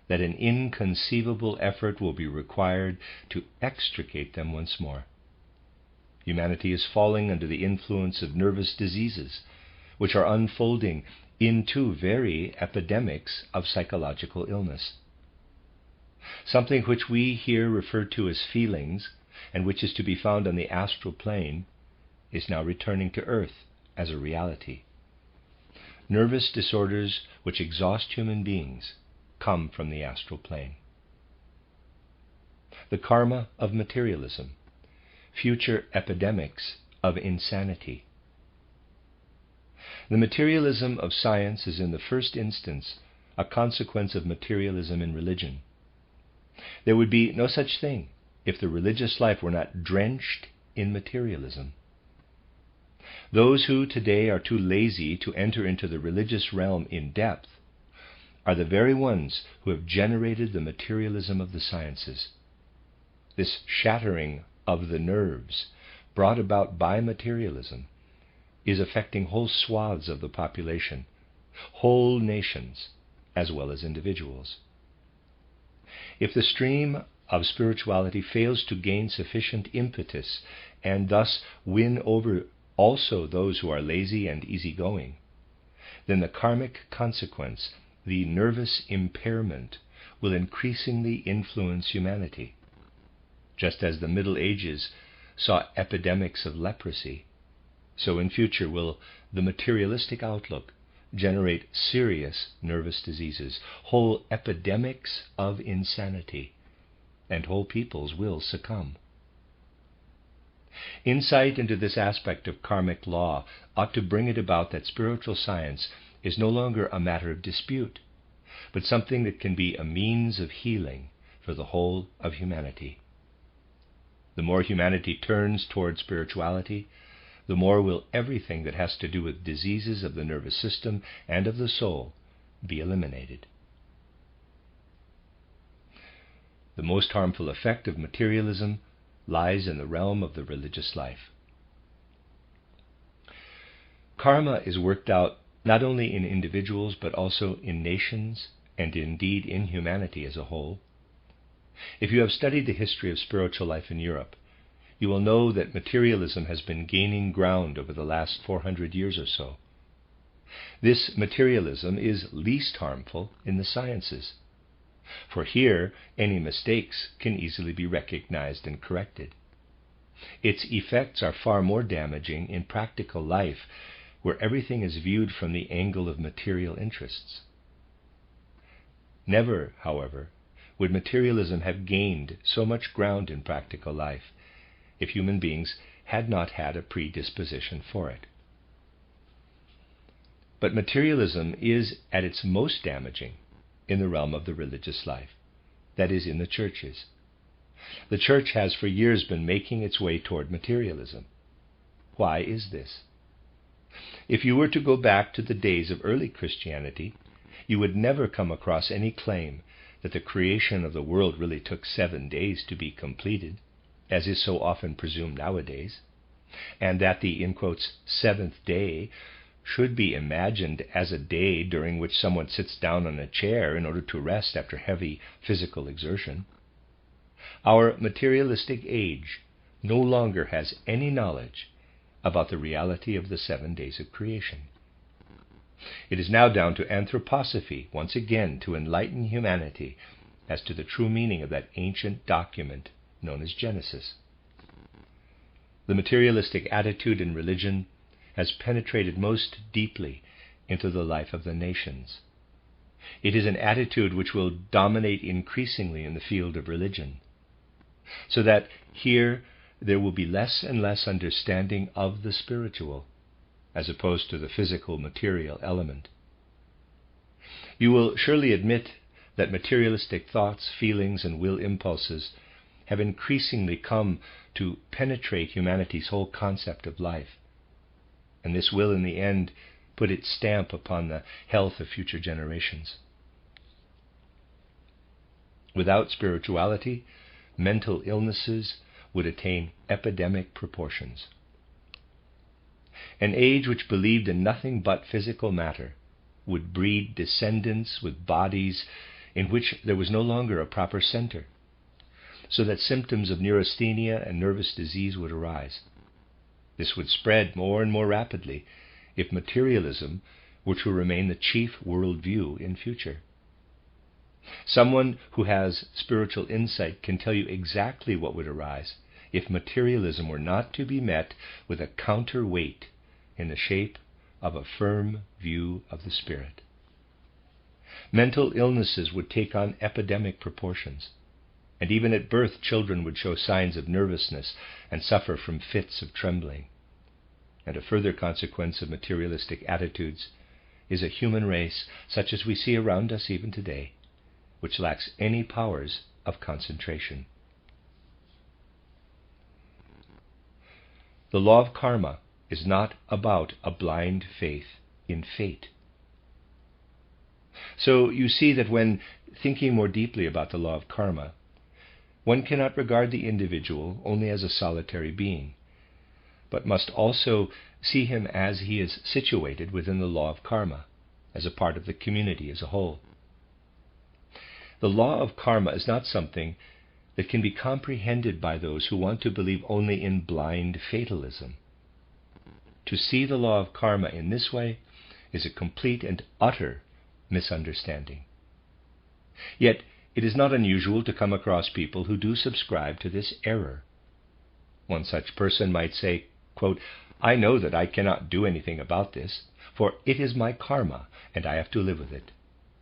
that an inconceivable effort will be required to extricate them once more. Humanity is falling under the influence of nervous diseases, which are unfolding into very epidemics of psychological illness. Something which we here refer to as feelings, and which is to be found on the astral plane, is now returning to earth as a reality. Nervous disorders which exhaust human beings come from the astral plane. The karma of materialism, future epidemics of insanity. The materialism of science is in the first instance a consequence of materialism in religion. There would be no such thing if the religious life were not drenched in materialism. Those who today are too lazy to enter into the religious realm in depth are the very ones who have generated the materialism of the sciences. This shattering of the nerves brought about by materialism is affecting whole swaths of the population, whole nations, as well as individuals. If the stream of spirituality fails to gain sufficient impetus and thus win over also those who are lazy and easygoing, then the karmic consequence, the nervous impairment, will increasingly influence humanity. Just as the Middle Ages saw epidemics of leprosy, so in future will the materialistic outlook generate serious nervous diseases, whole epidemics of insanity, and whole peoples will succumb. Insight into this aspect of karmic law ought to bring it about that spiritual science is no longer a matter of dispute, but something that can be a means of healing for the whole of humanity. The more humanity turns toward spirituality, the more will everything that has to do with diseases of the nervous system and of the soul be eliminated. The most harmful effect of materialism lies in the realm of the religious life. Karma is worked out not only in individuals but also in nations and indeed in humanity as a whole. If you have studied the history of spiritual life in Europe, you will know that materialism has been gaining ground over the last 400 years or so. This materialism is least harmful in the sciences, for here any mistakes can easily be recognized and corrected. Its effects are far more damaging in practical life, where everything is viewed from the angle of material interests. Never, however, would materialism have gained so much ground in practical life if human beings had not had a predisposition for it. But materialism is at its most damaging in the realm of the religious life, that is, in the churches. The church has for years been making its way toward materialism. Why is this? If you were to go back to the days of early Christianity, you would never come across any claim that the creation of the world really took 7 days to be completed, as is so often presumed nowadays, and that the, in quotes, seventh day should be imagined as a day during which someone sits down on a chair in order to rest after heavy physical exertion. Our materialistic age no longer has any knowledge about the reality of the 7 days of creation. It is now down to anthroposophy once again to enlighten humanity as to the true meaning of that ancient document known as Genesis. The materialistic attitude in religion has penetrated most deeply into the life of the nations. It is an attitude which will dominate increasingly in the field of religion, so that here there will be less and less understanding of the spiritual, as opposed to the physical material element. You will surely admit that materialistic thoughts, feelings, and will impulses have increasingly come to penetrate humanity's whole concept of life, and this will in the end put its stamp upon the health of future generations. Without spirituality, mental illnesses would attain epidemic proportions. An age which believed in nothing but physical matter would breed descendants with bodies in which there was no longer a proper center, so that symptoms of neurasthenia and nervous disease would arise. This would spread more and more rapidly if materialism were to remain the chief worldview in future. Someone who has spiritual insight can tell you exactly what would arise if materialism were not to be met with a counterweight in the shape of a firm view of the spirit. Mental illnesses would take on epidemic proportions, and even at birth children would show signs of nervousness and suffer from fits of trembling. And a further consequence of materialistic attitudes is a human race such as we see around us even today, which lacks any powers of concentration. The law of karma is not about a blind faith in fate. So you see that when thinking more deeply about the law of karma, one cannot regard the individual only as a solitary being, but must also see him as he is situated within the law of karma, as a part of the community as a whole. The law of karma is not something that can be comprehended by those who want to believe only in blind fatalism. To see the law of karma in this way is a complete and utter misunderstanding. Yet it is not unusual to come across people who do subscribe to this error. One such person might say, quote, "I know that I cannot do anything about this, for it is my karma, and I have to live with it."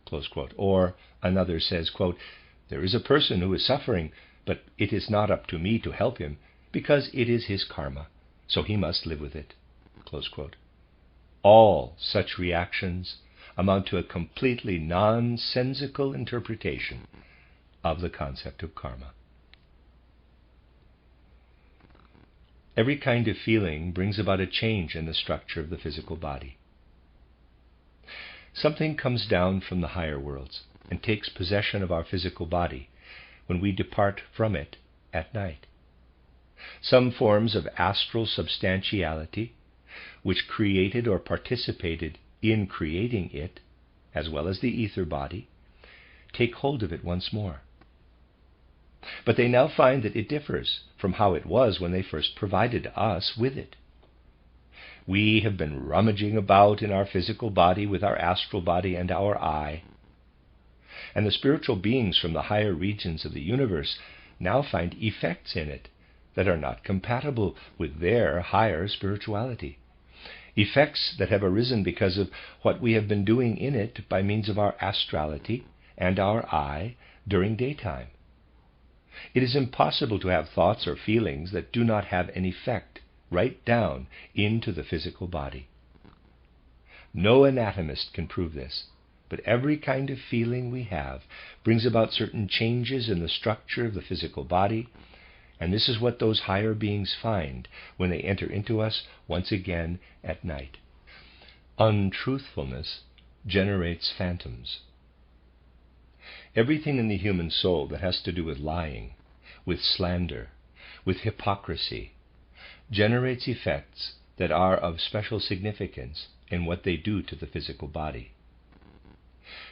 Close quote. Or another says, quote, "There is a person who is suffering, but it is not up to me to help him, because it is his karma, so he must live with it." Close quote. All such reactions amount to a completely nonsensical interpretation of the concept of karma. Every kind of feeling brings about a change in the structure of the physical body. Something comes down from the higher worlds and takes possession of our physical body when we depart from it at night. some forms of astral substantiality, which created or participated in creating it, as well as the ether body, take hold of it once more. But they now find that it differs from how it was when they first provided us with it. We have been rummaging about in our physical body with our astral body and our eye, and the spiritual beings from the higher regions of the universe now find effects in it that are not compatible with their higher spirituality. Effects that have arisen because of what we have been doing in it by means of our astrality and our eye during daytime. It is impossible to have thoughts or feelings that do not have an effect right down into the physical body. No anatomist can prove this, but every kind of feeling we have brings about certain changes in the structure of the physical body, and this is what those higher beings find when they enter into us once again at night. Untruthfulness generates phantoms. Everything in the human soul that has to do with lying, with slander, with hypocrisy, generates effects that are of special significance in what they do to the physical body.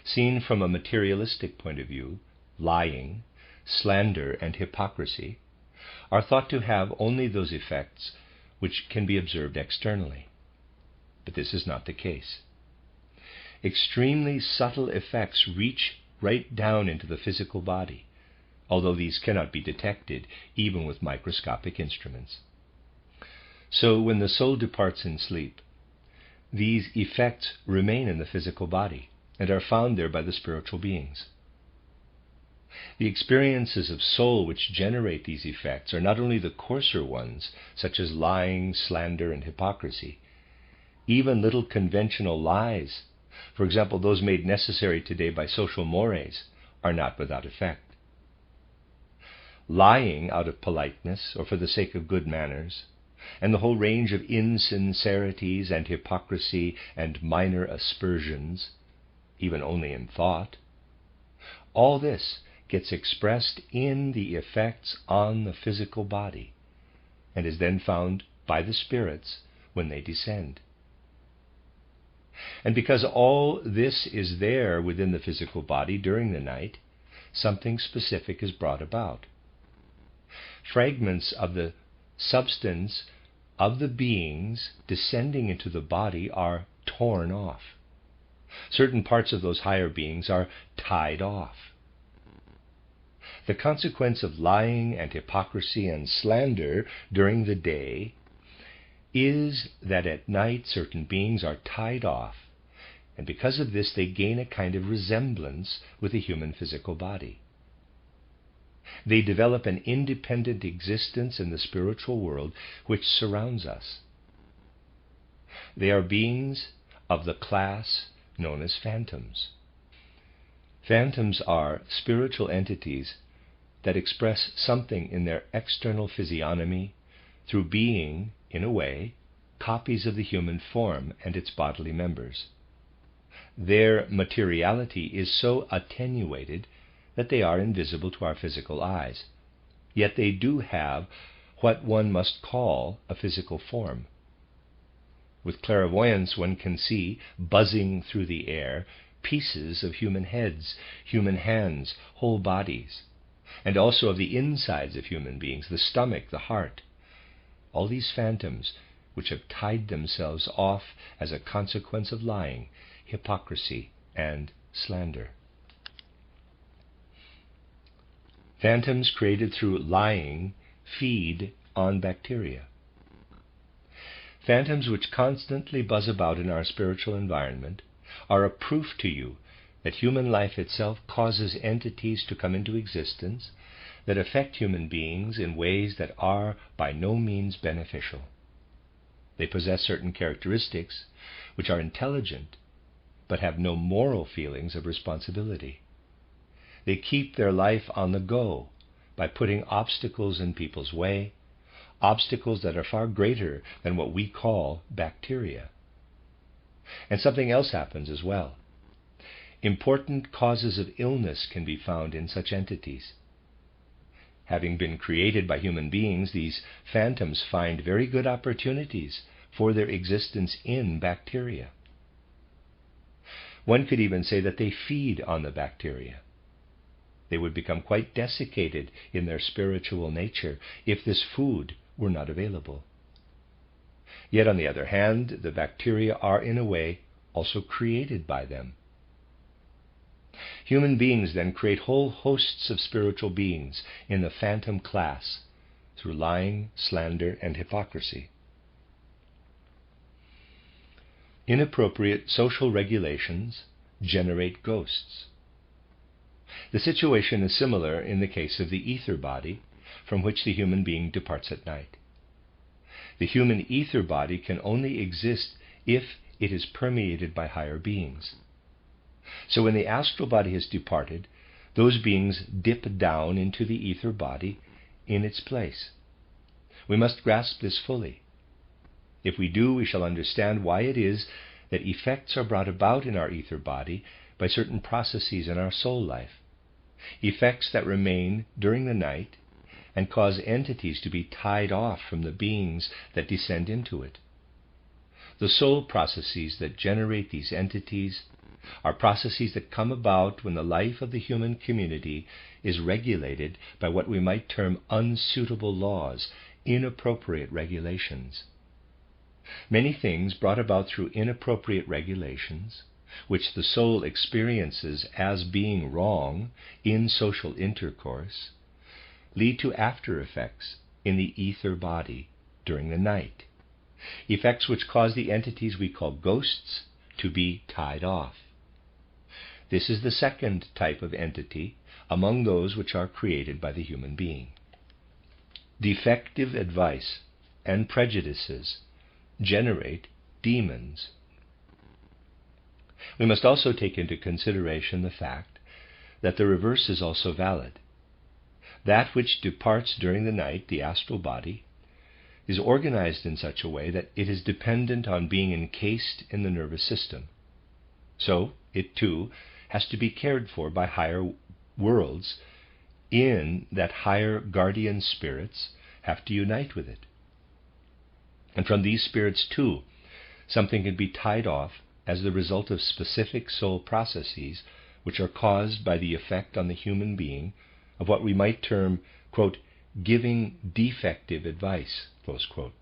Seen from a materialistic point of view, lying, slander, and hypocrisy are thought to have only those effects which can be observed externally. But this is not the case. Extremely subtle effects reach right down into the physical body, although these cannot be detected even with microscopic instruments. So when the soul departs in sleep, these effects remain in the physical body and are found there by the spiritual beings. The experiences of soul which generate these effects are not only the coarser ones, such as lying, slander, and hypocrisy. Even little conventional lies, for example, those made necessary today by social mores, are not without effect. Lying out of politeness or for the sake of good manners, and the whole range of insincerities and hypocrisy and minor aspersions, even only in thought, all this gets expressed in the effects on the physical body, and is then found by the spirits when they descend. And because all this is there within the physical body during the night, something specific is brought about. Fragments of the substance of the beings descending into the body are torn off. Certain parts of those higher beings are tied off. The consequence of lying and hypocrisy and slander during the day is that at night certain beings are tied off, and because of this they gain a kind of resemblance with the human physical body. They develop an independent existence in the spiritual world which surrounds us. They are beings of the class known as phantoms. Phantoms are spiritual entities that express something in their external physiognomy through being, in a way, copies of the human form and its bodily members. Their materiality is so attenuated that they are invisible to our physical eyes, yet they do have what one must call a physical form. With clairvoyance one can see, buzzing through the air, pieces of human heads, human hands, whole bodies, and also of the insides of human beings, the stomach, the heart. All these phantoms which have tied themselves off as a consequence of lying, hypocrisy, and slander. Phantoms created through lying feed on bacteria. Phantoms which constantly buzz about in our spiritual environment are a proof to you that human life itself causes entities to come into existence that affect human beings in ways that are by no means beneficial. They possess certain characteristics which are intelligent, but have no moral feelings of responsibility. They keep their life on the go by putting obstacles in people's way, obstacles that are far greater than what we call bacteria. And something else happens as well. Important causes of illness can be found in such entities. Having been created by human beings, these phantoms find very good opportunities for their existence in bacteria. One could even say that they feed on the bacteria. They would become quite desiccated in their spiritual nature if this food were not available. Yet, on the other hand, the bacteria are, in a way, also created by them. Human beings then create whole hosts of spiritual beings in the phantom class through lying, slander, and hypocrisy. Inappropriate social regulations generate ghosts. The situation is similar in the case of the ether body from which the human being departs at night. The human ether body can only exist if it is permeated by higher beings. So when the astral body has departed, those beings dip down into the ether body in its place. We must grasp this fully. If we do, we shall understand why it is that effects are brought about in our ether body by certain processes in our soul life, effects that remain during the night and cause entities to be tied off from the beings that descend into it. The soul processes that generate these entities are processes that come about when the life of the human community is regulated by what we might term unsuitable laws, inappropriate regulations. Many things brought about through inappropriate regulations, which the soul experiences as being wrong in social intercourse, lead to after effects in the ether body during the night, effects which cause the entities we call ghosts to be tied off. This is the second type of entity among those which are created by the human being. Defective advice and prejudices generate demons. We must also take into consideration the fact that the reverse is also valid. That which departs during the night, the astral body, is organized in such a way that it is dependent on being encased in the nervous system. So it too has to be cared for by higher worlds in that higher guardian spirits have to unite with it. And from these spirits too, something can be tied off as the result of specific soul processes which are caused by the effect on the human being of what we might term, quote, giving defective advice, close quote.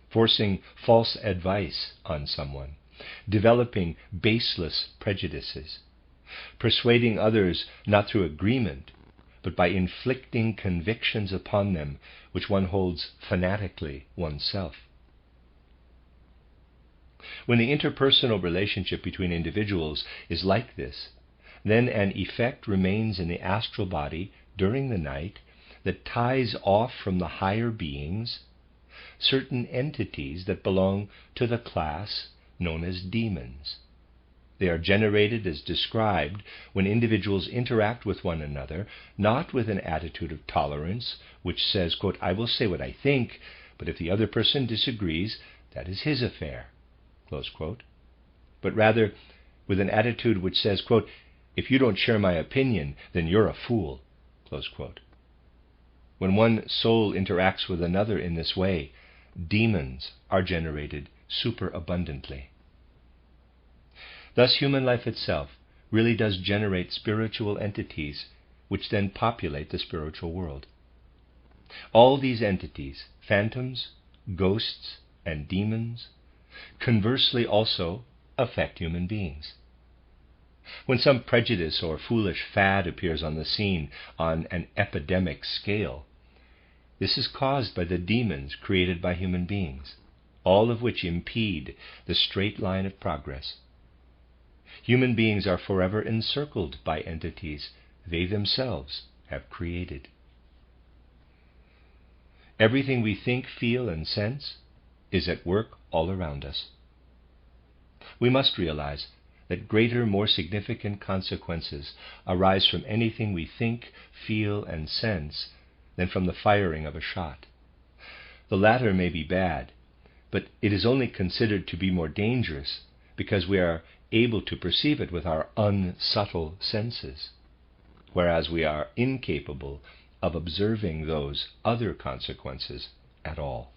Forcing false advice on someone, developing baseless prejudices, persuading others not through agreement, but by inflicting convictions upon them which one holds fanatically oneself. When the interpersonal relationship between individuals is like this, then an effect remains in the astral body during the night that ties off from the higher beings certain entities that belong to the class known as demons. They are generated as described when individuals interact with one another, not with an attitude of tolerance, which says, quote, I will say what I think, but if the other person disagrees, that is his affair, close quote. But rather with an attitude which says, quote, if you don't share my opinion, then you're a fool, close quote. When one soul interacts with another in this way, demons are generated superabundantly. Thus, human life itself really does generate spiritual entities which then populate the spiritual world. All these entities, phantoms, ghosts, and demons, conversely also affect human beings. When some prejudice or foolish fad appears on the scene on an epidemic scale, this is caused by the demons created by human beings, all of which impede the straight line of progress. Human beings are forever encircled by entities they themselves have created. Everything we think, feel, and sense is at work all around us. We must realize that greater, more significant consequences arise from anything we think, feel, and sense than from the firing of a shot. The latter may be bad, but it is only considered to be more dangerous because we are able to perceive it with our unsubtle senses, whereas we are incapable of observing those other consequences at all.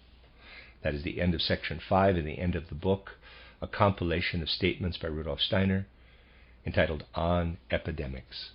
That is the end of section 5 and the end of the book, a compilation of statements by Rudolf Steiner entitled On Epidemics.